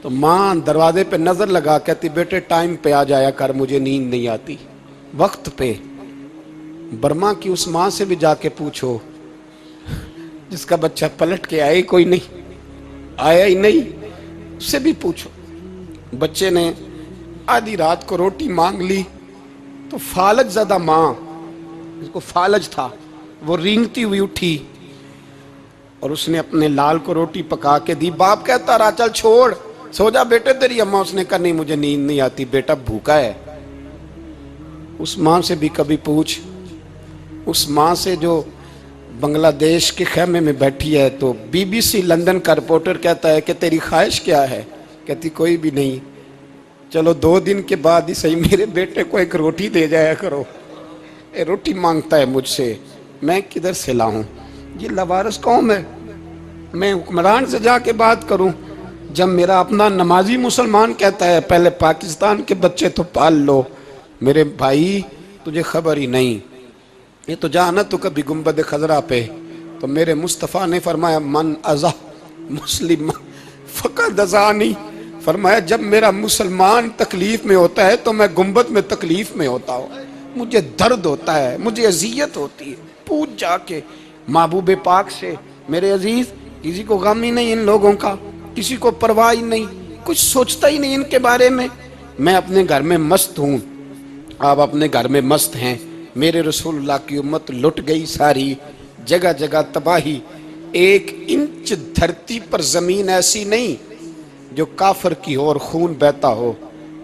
تو ماں دروازے پہ نظر لگا کہتی بیٹے ٹائم پہ آ جایا کر، مجھے نیند نہیں آتی. وقت پہ. برما کی اس ماں سے بھی جا کے پوچھو جس کا بچہ پلٹ کے آئے کوئی نہیں، آیا ہی نہیں، اس سے بھی پوچھو. بچے نے آدھی رات کو روٹی مانگ لی تو فالج زدہ ماں، اس کو فالج تھا، وہ رینگتی ہوئی اٹھی اور اس نے اپنے لال کو روٹی پکا کے دی. باپ کہتا رہا چل چھوڑ، سو جا بیٹے تیری اماں. اس نے کہا نہیں مجھے نیند نہیں آتی، بیٹا بھوکا ہے. اس ماں سے بھی کبھی پوچھ، اس ماں سے جو بنگلہ دیش کے خیمے میں بیٹھی ہے تو BBC لندن کا رپورٹر کہتا ہے کہ تیری خواہش کیا ہے؟ کہتی کوئی بھی نہیں، چلو 2 دن کے بعد ہی صحیح میرے بیٹے کو ایک روٹی دے جایا کرو. روٹی مانگتا ہے مجھ سے، میں کدھر سے لاؤں؟ یہ لوارث قوم ہے. میں حکمران سے جا کے بات کروں جب میرا اپنا نمازی مسلمان کہتا ہے پہلے پاکستان کے بچے تو پال لو. میرے بھائی تجھے خبر ہی نہیں. یہ تو جانا تو کبھی گنبد خضرا پہ تو میرے مصطفیٰ نے فرمایا من ازا مسلم فقط ازانی. فرمایا جب میرا مسلمان تکلیف میں ہوتا ہے تو میں گنبد میں تکلیف میں ہوتا ہوں. مجھے درد ہوتا ہے، مجھے اذیت ہوتی ہے. پوچھ جا کے محبوب پاک سے. میرے عزیز کسی کو غم ہی نہیں ان لوگوں کا، کسی کو پرواہ ہی نہیں، کچھ سوچتا ہی نہیں ان کے بارے میں. میں اپنے گھر میں مست ہوں، آپ اپنے گھر میں مست ہیں. میرے رسول اللہ کی امت لٹ گئی ساری، جگہ جگہ تباہی. 1 انچ دھرتی پر زمین ایسی نہیں جو کافر کی ہو اور خون بہتا ہو.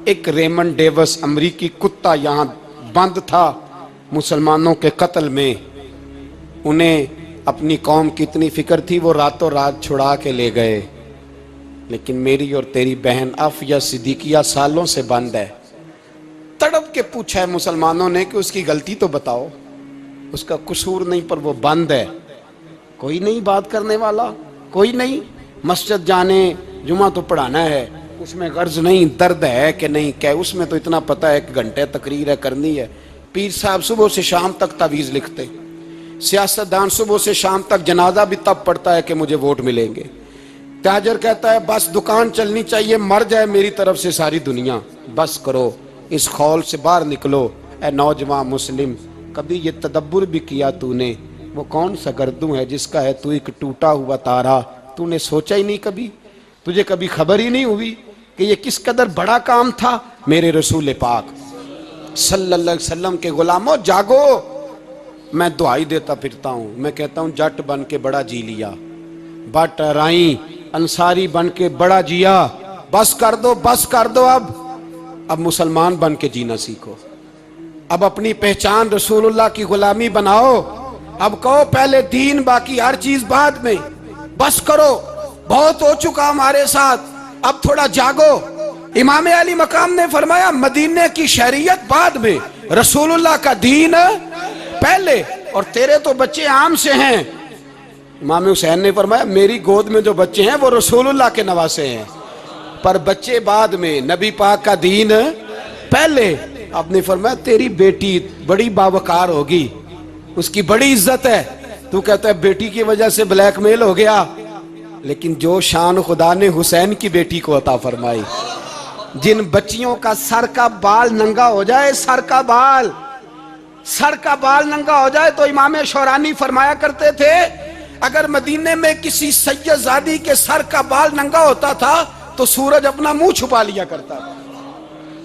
ایک ریمن ڈیوس امریکی کتا یہاں بند تھا مسلمانوں کے قتل میں. انہیں اپنی قوم کی اتنی فکر تھی وہ راتوں رات چھڑا کے لے گئے. لیکن میری اور تیری بہن عافیہ صدیقیہ سالوں سے بند ہے. تڑپ کے پوچھا ہے مسلمانوں نے کہ اس کی غلطی تو بتاؤ، اس کا قصور نہیں پر وہ بند ہے. کوئی نہیں بات کرنے والا، کوئی نہیں. مسجد جانے، جمعہ تو پڑھانا ہے، اس میں غرض نہیں درد ہے کہ نہیں کہ اس میں تو اتنا پتہ ہے 1 گھنٹے تقریر ہے کرنی ہے. پیر صاحب صبح سے شام تک تعویذ لکھتے، سیاستدان صبح سے شام تک جنازہ بھی تب پڑتا ہے کہ مجھے ووٹ ملیں گے. تاجر کہتا ہے بس دکان چلنی چاہیے، مر جائے میری طرف سے ساری دنیا. بس کرو، اس خول سے باہر نکلو. اے نوجوان مسلم، کبھی یہ تدبر بھی کیا تو نے وہ کون سا گردوں ہے جس کا ہے تو ایک ٹوٹا ہوا تارا؟ تو نے سوچا ہی نہیں کبھی؟ تجھے کبھی خبر ہی نہیں ہوئی کہ یہ کس قدر بڑا کام تھا. میرے رسول پاک صلی اللہ علیہ وسلم کے غلاموں جاگو. میں دعائی دیتا پھرتا ہوں, میں کہتا ہوں جٹ بن کے بڑا جی لیا, بٹ رائیں انصاری بن کے بڑا جیا, بس کر دو بس کر دو. اب مسلمان بن کے جینا سیکھو. اب اپنی پہچان رسول اللہ کی غلامی بناؤ. اب کہو پہلے دین باقی ہر چیز بعد میں. بس کرو, بہت ہو چکا ہمارے ساتھ, اب تھوڑا جاگو. امام علی مقام نے فرمایا مدینے کی شریعت بعد میں, رسول اللہ کا دین پہلے. اور تیرے تو بچے عام سے ہیں. امام حسین نے فرمایا میری گود میں جو بچے ہیں وہ رسول اللہ کے نواسے ہیں, پر بچے بعد میں, نبی پاک کا دین پہلے. آپ نے فرمایا تیری بیٹی بڑی باوقار ہوگی, اس کی بڑی عزت ہے, تو کہتا ہے بیٹی کی وجہ سے بلیک میل ہو گیا. لیکن جو شان خدا نے حسین کی بیٹی کو عطا فرمائی, جن بچیوں کا سر کا بال ننگا ہو جائے, سر کا بال ننگا ہو جائے, تو امام شورانی فرمایا کرتے تھے اگر مدینے میں کسی سید زادی کے سر کا بال ننگا ہوتا تھا تو سورج اپنا منہ چھپا لیا کرتا تھا,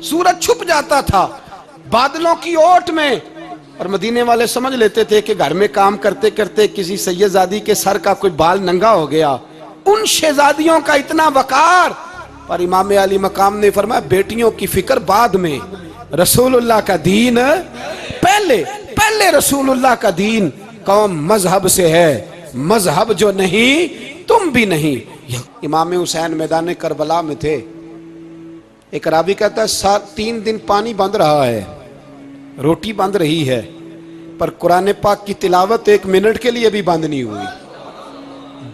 سورج چھپ جاتا تھا بادلوں کی اوٹ میں. اور مدینے والے سمجھ لیتے تھے کہ گھر میں کام کرتے کرتے کسی سید زادی کے سر کا کوئی بال ننگا ہو گیا. ان شہزادیوں کا اتنا وقار. پر امام علی مقام نے فرمایا بیٹیوں کی فکر بعد میں, رسول اللہ کا دین پہلے. پہلے رسول اللہ کا دین. قوم مذہب سے ہے, مذہب جو نہیں تم بھی نہیں. امام حسین میدان کربلا میں تھے. ایک راوی کہتا ہے 3 دن پانی بند رہا ہے, روٹی بند رہی ہے, پر قرآن پاک کی تلاوت 1 منٹ کے لیے بھی بند نہیں ہوئی,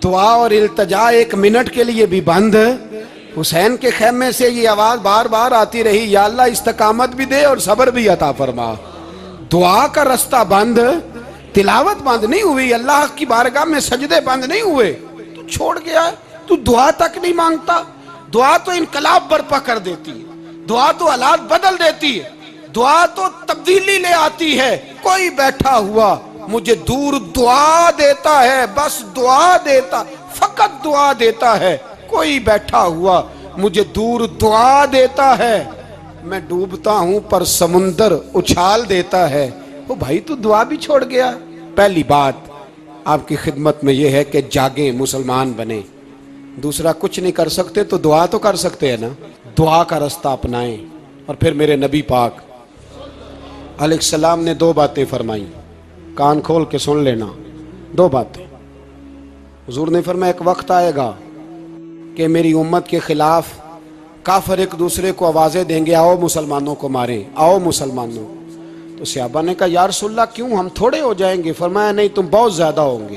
دعا اور التجا 1 منٹ کے لیے بھی بند. حسین کے خیمے سے یہ آواز بار بار آتی رہی, یا اللہ استقامت بھی دے اور صبر بھی عطا فرما. دعا کا رستہ بند, تلاوت بند نہیں ہوئی, اللہ کی بارگاہ میں سجدے بند نہیں ہوئے. تو چھوڑ گیا, تو دعا تک نہیں مانگتا. دعا تو انقلاب برپا کر دیتی ہے, دعا تو حالات بدل دیتی ہے, دعا تو تبدیلی لے آتی ہے. کوئی بیٹھا ہوا مجھے دور دعا دیتا ہے, بس دعا دیتا, فقط دعا دیتا ہے. کوئی بیٹھا ہوا مجھے دور دعا دیتا ہے, میں ڈوبتا ہوں پر سمندر اچھال دیتا ہے. وہ بھائی تو دعا بھی چھوڑ گیا. پہلی بات آپ کی خدمت میں یہ ہے کہ جاگیں, مسلمان بنیں. دوسرا کچھ نہیں کر سکتے تو دعا تو کر سکتے ہیں نا, دعا کا رستہ اپنائیں. اور پھر میرے نبی پاک علیہ السلام نے 2 باتیں فرمائیں, کان کھول کے سن لینا. 2 باتیں. حضور نے فرمایا ایک وقت آئے گا کہ میری امت کے خلاف کافر ایک دوسرے کو آوازیں دیں گے, آؤ مسلمانوں کو ماریں, آؤ مسلمانوں. تو صحابہ نے کہا یا رسول اللہ کیوں, ہم تھوڑے ہو جائیں گے. فرمایا نہیں, تم بہت زیادہ ہوں گے.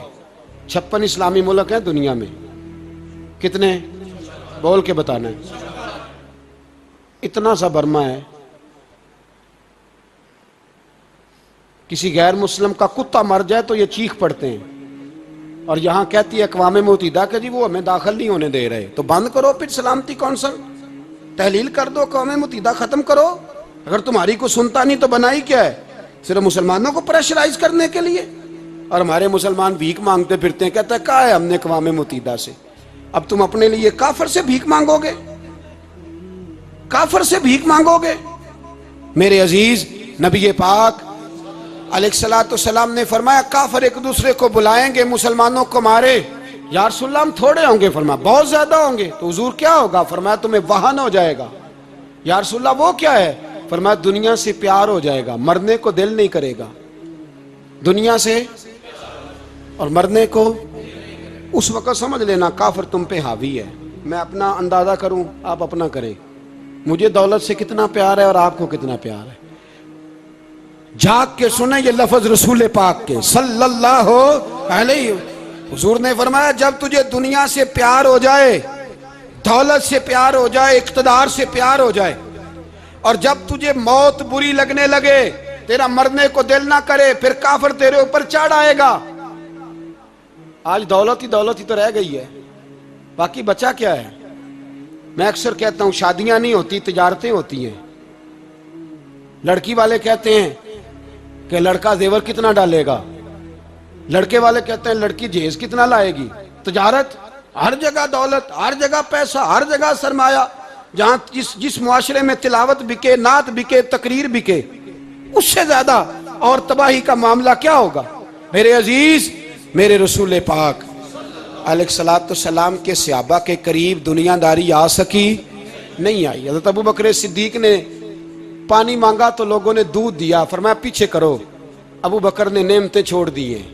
56 اسلامی ملک ہیں دنیا میں, کتنے بول کے بتانا ہے. اتنا سا برما ہے, کسی غیر مسلم کا کتا مر جائے تو یہ چیخ پڑتے ہیں, اور یہاں کہتی ہے اقوام متحدہ کہ جی وہ ہمیں داخل نہیں ہونے دے رہے. تو بند کرو پھر سلامتی کونسل, تحلیل کر دو, اقوام متحدہ ختم کرو. اگر تمہاری کو سنتا نہیں تو بنائی کیا ہے, صرف مسلمانوں کو پریشرائز کرنے کے لیے. اور ہمارے مسلمان بھیک مانگتے پھرتے ہیں, کہتا ہے کہا ہے ہم نے اقوام متحدہ سے. اب تم اپنے لیے کافر سے بھیک مانگو گے, کافر سے بھیک مانگو گے. میرے عزیز نبی پاک علیہ الصلوۃ والسلام نے فرمایا کافر ایک دوسرے کو بلائیں گے مسلمانوں کو مارے. یا رسول اللہ ہم تھوڑے ہوں گے. فرمایا بہت زیادہ ہوں گے. تو حضور کیا ہوگا؟ فرمایا تمہیں وہن ہو جائے گا. یا رسول اللہ وہ کیا ہے؟ فرمایا دنیا سے پیار ہو جائے گا, مرنے کو دل نہیں کرے گا. دنیا سے اور مرنے کو. اس وقت سمجھ لینا کافر تم پہ حاوی ہے. میں اپنا اندازہ کروں, آپ اپنا کریں. مجھے دولت سے کتنا پیار ہے اور آپ کو کتنا پیار ہے. جاگ کے سنیں یہ لفظ رسول پاک کے صلی اللہ علیہ. حضور نے فرمایا جب تجھے دنیا سے پیار ہو جائے, دولت سے پیار ہو جائے, اقتدار سے پیار ہو جائے, اور جب تجھے موت بری لگنے لگے, تیرا مرنے کو دل نہ کرے, پھر کافر تیرے اوپر چڑھ آئے گا. آج دولت ہی تو رہ گئی ہے, باقی بچا کیا ہے؟ میں اکثر کہتا ہوں شادیاں نہیں ہوتی, تجارتیں ہوتی ہیں. لڑکی والے کہتے ہیں کہ لڑکا زیور کتنا ڈالے گا, لڑکے والے کہتے ہیں لڑکی جہیز کتنا لائے گی. تجارت, ہر جگہ دولت, ہر جگہ پیسہ, ہر جگہ سرمایہ. جہاں جس معاشرے میں تلاوت بکے، نعت بکے، تقریر بکے، اس سے زیادہ اور تباہی کا معاملہ کیا ہوگا؟ میرے عزیز، میرے رسول پاک علیہ الصلوۃ والسلام کے صحابہ کے قریب دنیا داری آ سکی؟ نہیں آئی۔ حضرت ابو بکر صدیق نے پانی مانگا تو لوگوں نے دودھ دیا، فرمایا پیچھے کرو۔ ابو بکر نے نعمتیں چھوڑ دی ہیں۔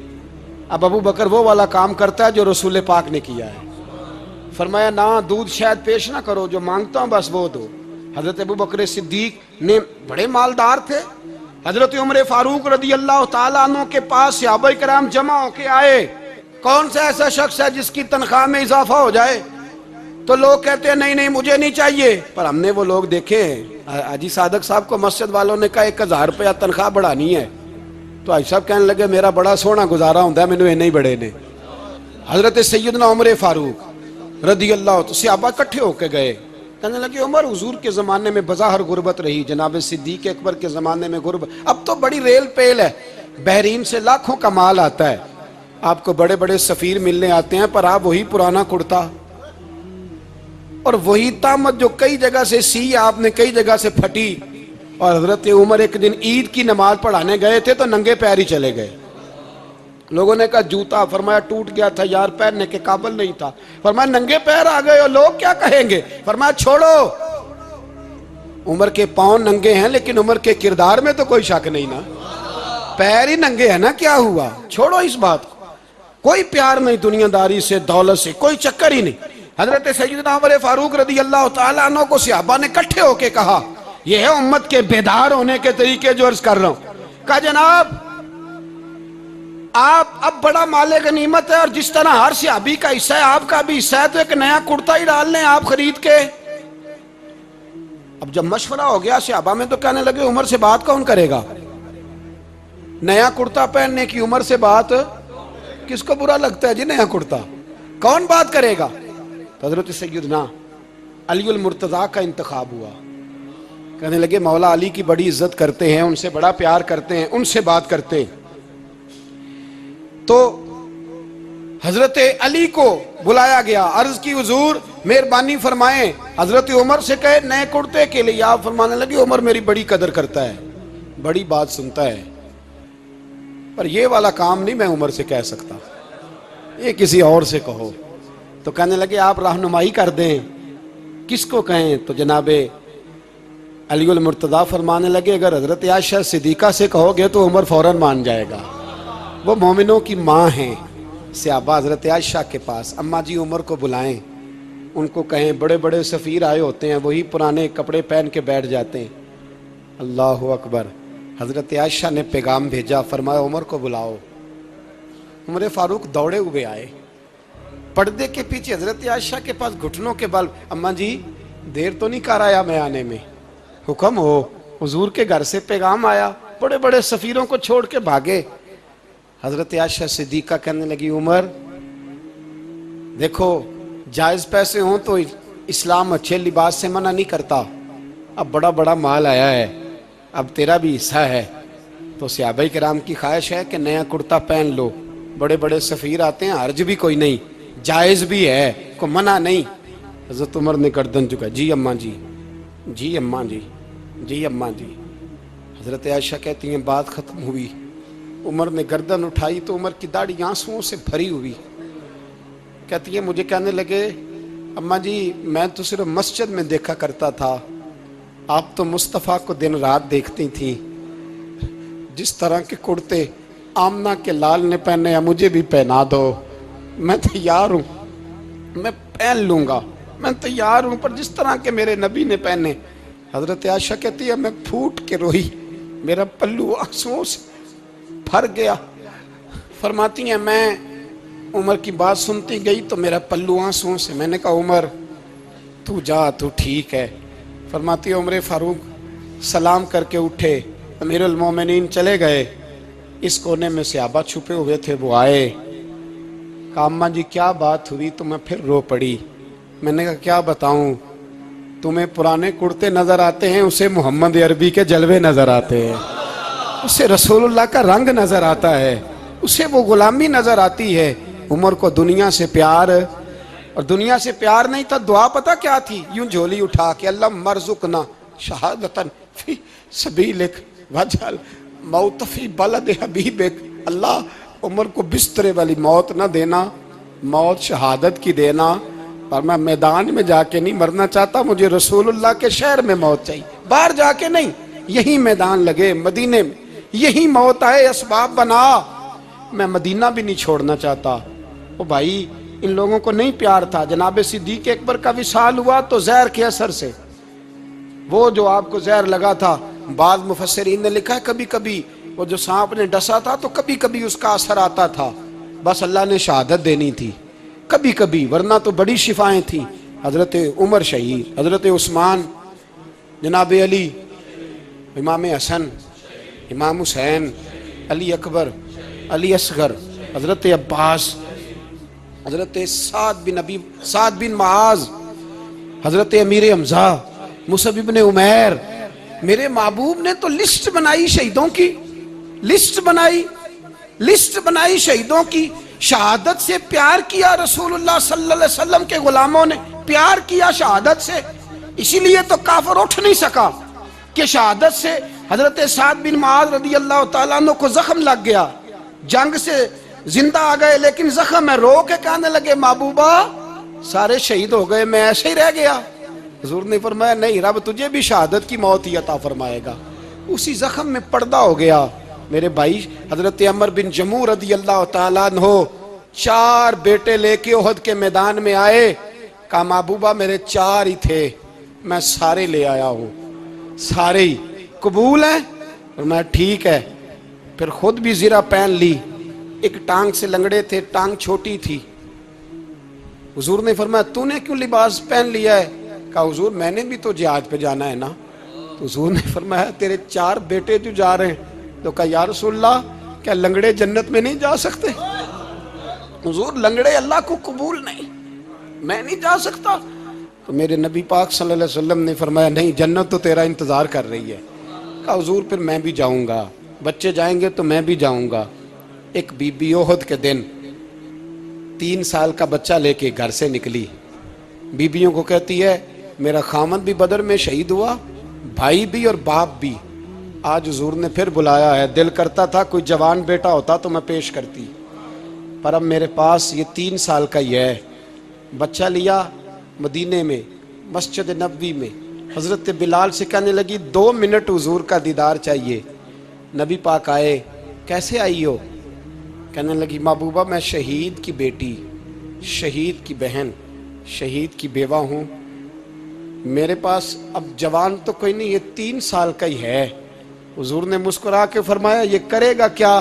اب ابو بکر وہ والا کام کرتا ہے جو رسول پاک نے کیا ہے۔ فرمایا نہ دودھ شاید پیش نہ کرو، جو مانگتا ہوں بس وہ دو۔ حضرت ابو بکر صدیق نے بڑے مالدار تھے۔ حضرت عمر فاروق رضی اللہ تعالیٰ عنہ کے پاس صحابہ کرام جمع ہو کے آئے، کون سا ایسا شخص ہے جس کی تنخواہ میں اضافہ ہو جائے؟ تو لوگ کہتے ہیں نہیں نہیں مجھے نہیں چاہیے، پر ہم نے وہ لوگ دیکھے ہیں۔ حاجی صادق صاحب کو مسجد والوں نے کہا 1000 روپیہ تنخواہ بڑھانی ہے، تو حاجی صاحب کہنے لگے میرا بڑا سونا گزارا ہوتا ہے، میں نے نہیں بڑھے نے۔ حضرت سیدنا عمر فاروق رضی اللہ تو صحابہ اکٹھے ہو کے گئے، کہنے لگے عمر حضور کے زمانے میں بظاہر غربت رہی، جناب صدیق اکبر کے زمانے میں غربت، اب تو بڑی ریل پیل ہے، بحرین سے لاکھوں کا مال آتا ہے، آپ کو بڑے بڑے سفیر ملنے آتے ہیں، پر آپ وہی پرانا کرتا اور وہی تامت جو کئی جگہ سے سی آپ نے کئی جگہ سے پھٹی۔ اور حضرت عمر ایک دن عید کی نماز پڑھانے گئے تھے تو ننگے پیر ہی چلے گئے۔ لوگوں نے کہا جوتا، فرمایا ٹوٹ گیا تھا یار، پہننے کے قابل نہیں تھا۔ فرمایا ننگے پیر آ گئے اور لوگ کیا کہیں گے؟ فرمایا چھوڑو، عمر کے پاؤں ننگے ہیں لیکن عمر کے کردار میں تو کوئی شک نہیں نا، پیر ہی ننگے ہیں نا، کیا ہوا؟ چھوڑو اس بات کو، کوئی پیار نہیں دنیا داری سے، دولت سے، کوئی چکر ہی نہیں۔ حضرت سیدنا عمر فاروق رضی اللہ تعالیٰ عنہ کو صحابہ نے اکٹھے ہو کے کہا، یہ ہے امت کے بیدار ہونے کے طریقے جو عرض کر رہا ہوں۔ کہا جناب آپ اب بڑا مال غنیمت ہے اور جس طرح ہر صحابی کا حصہ ہے آپ کا بھی حصہ ہے، تو ایک نیا کرتا ہی ڈال لیں آپ خرید کے۔ اب جب مشورہ ہو گیا صحابہ میں تو کہنے لگے عمر سے بات کون کرے گا؟ نیا کرتا پہننے کی عمر سے بات کس کو برا لگتا ہے جی؟ نیا کرتا کون بات کرے گا؟ تو حضرت سیدنا علی المرتضیٰ کا انتخاب ہوا۔ کہنے لگے مولا علی کی بڑی عزت کرتے ہیں، ان سے بڑا پیار کرتے ہیں، ان سے بات کرتے ہیں۔ تو حضرت علی کو بلایا گیا، عرض کی حضور مہربانی فرمائیں، حضرت عمر سے کہے نئے کرتے کے لیے۔ آپ فرمانے لگے عمر میری بڑی قدر کرتا ہے، بڑی بات سنتا ہے، پر یہ والا کام نہیں میں عمر سے کہہ سکتا، یہ کسی اور سے کہو۔ تو کہنے لگے آپ رہنمائی کر دیں، کس کو کہیں؟ تو جناب علی المرتضیٰ فرمانے لگے اگر حضرت عائشہ صدیقہ سے کہو گے تو عمر فوراً مان جائے گا، وہ مومنوں کی ماں ہیں۔ صحابہ حضرت عائشہ کے پاس، اماں جی عمر کو بلائیں، ان کو کہیں بڑے بڑے سفیر آئے ہوتے ہیں، وہی پرانے کپڑے پہن کے بیٹھ جاتے ہیں۔ اللہ اکبر۔ حضرت عائشہ نے پیغام بھیجا، فرمایا عمر کو بلاؤ۔ عمر فاروق دوڑے ہوئے آئے، پردے کے پیچھے حضرت عائشہ کے پاس گھٹنوں کے بل، اماں جی دیر تو نہیں کر آیا میں آنے میں؟ حکم ہو، حضور کے گھر سے پیغام آیا، بڑے بڑے سفیروں کو چھوڑ کے بھاگے۔ حضرت عائشہ صدیقہ کہنے لگی عمر دیکھو جائز پیسے ہوں تو اسلام اچھے لباس سے منع نہیں کرتا، اب بڑا بڑا مال آیا ہے، اب تیرا بھی حصہ ہے، تو صحابہ کرام کی خواہش ہے کہ نیا کرتا پہن لو، بڑے بڑے سفیر آتے ہیں، حرج بھی کوئی نہیں، جائز بھی ہے، کو منع نہیں۔ حضرت عمر نے گردن جھکا، جی اماں جی، جی اماں جی، جی اماں جی۔ حضرت عائشہ کہتی ہیں بات ختم ہوئی، عمر نے گردن اٹھائی تو عمر کی داڑھی آنسوؤں سے بھری ہوئی، کہتی ہے مجھے کہنے لگے اماں جی میں تو صرف مسجد میں دیکھا کرتا تھا، آپ تو مصطفیٰ کو دن رات دیکھتی تھیں، جس طرح کے کرتے آمنہ کے لال نے پہنے ہیں مجھے بھی پہنا دو، میں تیار ہوں، میں پہن لوں گا، میں تیار ہوں، پر جس طرح کے میرے نبی نے پہنے۔ حضرت عائشہ کہتی ہے میں پھوٹ کے روئی، میرا پلو آنسوؤں سے بھر گیا۔ فرماتی ہیں میں عمر کی بات سنتی گئی تو میرا پلو آنسوؤں سے، میں نے کہا عمر تو جا، تو ٹھیک ہے۔ فرماتی ہے عمر فاروق سلام کر کے اٹھے، امیر المومنین چلے گئے، اس کونے میں صحابہ چھپے ہوئے تھے، وہ آئے، کہا اماں جی کیا بات ہوئی؟ تو میں پھر رو پڑی۔ میں نے کہا کیا بتاؤں، تمہیں پرانے کرتے نظر آتے ہیں، اسے محمد عربی کے جلوے نظر آتے ہیں، اسے رسول اللہ کا رنگ نظر آتا ہے، اسے وہ غلامی نظر آتی ہے۔ عمر کو دنیا سے پیار اور دنیا سے پیار نہیں تھا، دعا پتہ کیا تھی؟ یوں جھولی اٹھا کے اللہ مرزقنا شہادتن فی سبیلک وجعل موت فی بلد حبیبک، اللہ عمر کو بسترے والی موت نہ دینا، موت شہادت کی دینا، پر میں میدان میں جا کے نہیں مرنا چاہتا، مجھے رسول اللہ کے شہر میں موت چاہیے، باہر جا کے نہیں، یہی میدان لگے مدینے میں، یہی موت آئے، اسباب بنا، میں مدینہ بھی نہیں چھوڑنا چاہتا۔ وہ بھائی ان لوگوں کو نہیں پیار تھا۔ جناب صدیق اکبر کا وصال ہوا تو زہر کے اثر سے، وہ جو آپ کو زہر لگا تھا، بعض مفسرین نے لکھا ہے کبھی کبھی وہ جو سانپ نے ڈسا تھا تو کبھی کبھی اس کا اثر آتا تھا، بس اللہ نے شہادت دینی تھی کبھی کبھی، ورنہ تو بڑی شفائیں تھیں۔ حضرت عمر شہید، حضرت عثمان، جناب علی، امام حسن، امام حسین، علی اکبر، علی اصغر، حضرت عباس، حضرت سعد بن معاذ، حضرت امیر حمزہ، مصعب بن عمیر۔ میرے محبوب نے تو لسٹ بنائی شہیدوں کی، لسٹ بنائی شہیدوں کی، شہادت سے پیار کیا رسول اللہ صلی اللہ علیہ وسلم کے غلاموں نے، پیار کیا شہادت سے، اسی لیے تو کافر اٹھ نہیں سکا کہ شہادت سے حضرت سعد بن معاذ رضی اللہ تعالیٰ عنہ کو زخم لگ گیا، جنگ سے زندہ آ گئے لیکن زخم ہے، رو کے کہنے لگے محبوبہ سارے شہید ہو گئے، میں ایسے ہی رہ گیا۔ حضور نے فرمایا نہیں، رب تجھے بھی شہادت کی موت ہی عطا فرمائے گا۔ اسی زخم میں پردہ ہو گیا۔ میرے بھائی حضرت عمر بن جموح رضی اللہ تعالیٰ عنہ 4 بیٹے لے کے احد کے میدان میں آئے، کہا محبوبہ میرے 4 ہی تھے، میں سارے لے آیا ہوں، سارے ہی قبول ہیں؟ فرمایا ٹھیک ہے۔ پھر خود بھی زرہ پہن لی، ایک ٹانگ سے لنگڑے تھے، ٹانگ چھوٹی تھی۔ حضور نے فرمایا تو نے کیوں لباس پہن لیا ہے؟ کہا حضور میں نے بھی تو جہاد پہ جانا ہے نا۔ تو حضور نے فرمایا تیرے 4 بیٹے جو جا رہے ہیں، تو کہا یا رسول اللہ کیا لنگڑے جنت میں نہیں جا سکتے؟ حضور لنگڑے اللہ کو قبول نہیں، میں نہیں جا سکتا۔ تو میرے نبی پاک صلی اللہ علیہ وسلم نے فرمایا نہیں، جنت تو تیرا انتظار کر رہی ہے۔ کہا حضور پھر میں بھی جاؤں گا، بچے جائیں گے تو میں بھی جاؤں گا۔ ایک بی بی احد کے دن 3 سال کا بچہ لے کے گھر سے نکلی، بیبیوں کو کہتی ہے میرا خامد بھی بدر میں شہید ہوا، بھائی بھی اور باپ بھی، آج حضور نے پھر بلایا ہے، دل کرتا تھا کوئی جوان بیٹا ہوتا تو میں پیش کرتی، پر اب میرے پاس یہ 3 سال کا ہی ہے۔ بچہ لیا مدینے میں مسجد نبوی میں، حضرت بلال سے کہنے لگی 2 منٹ حضور کا دیدار چاہیے۔ نبی پاک آئے، کیسے آئی ہو؟ کہنے لگی محبوبہ میں شہید کی بیٹی، شہید کی بہن، شہید کی بیوہ ہوں، میرے پاس اب جوان تو کوئی نہیں، یہ 3 سال کا ہی ہے۔ حضور نے مسکرا کے فرمایا یہ کرے گا کیا؟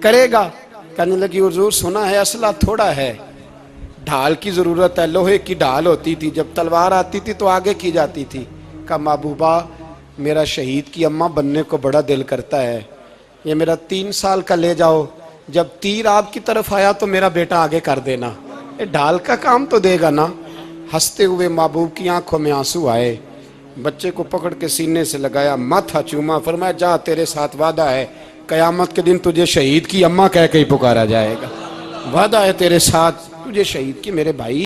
کرے گا؟ کہنے لگی حضور سنا ہے اسلحہ تھوڑا ہے، ڈھال کی ضرورت ہے، لوہے کی ڈھال ہوتی تھی، جب تلوار آتی تھی تو آگے کی جاتی تھی۔ کہا محبوبہ میرا شہید کی اماں بننے کو بڑا دل کرتا ہے، یہ میرا 3 سال کا لے جاؤ، جب تیر آپ کی طرف آیا تو میرا بیٹا آگے کر دینا، یہ ڈھال کا کام تو دے گا نا۔ ہنستے ہوئے محبوب کی آنکھوں میں آنسو آئے، بچے کو پکڑ کے سینے سے لگایا، ماتھا چوما، فرمایا جا تیرے ساتھ وعدہ ہے قیامت کے دن تجھے شہید کی اماں کہہ کے ہی پکارا جائے گا، وعدہ ہے تیرے ساتھ تجھے شہید کی۔ میرے بھائی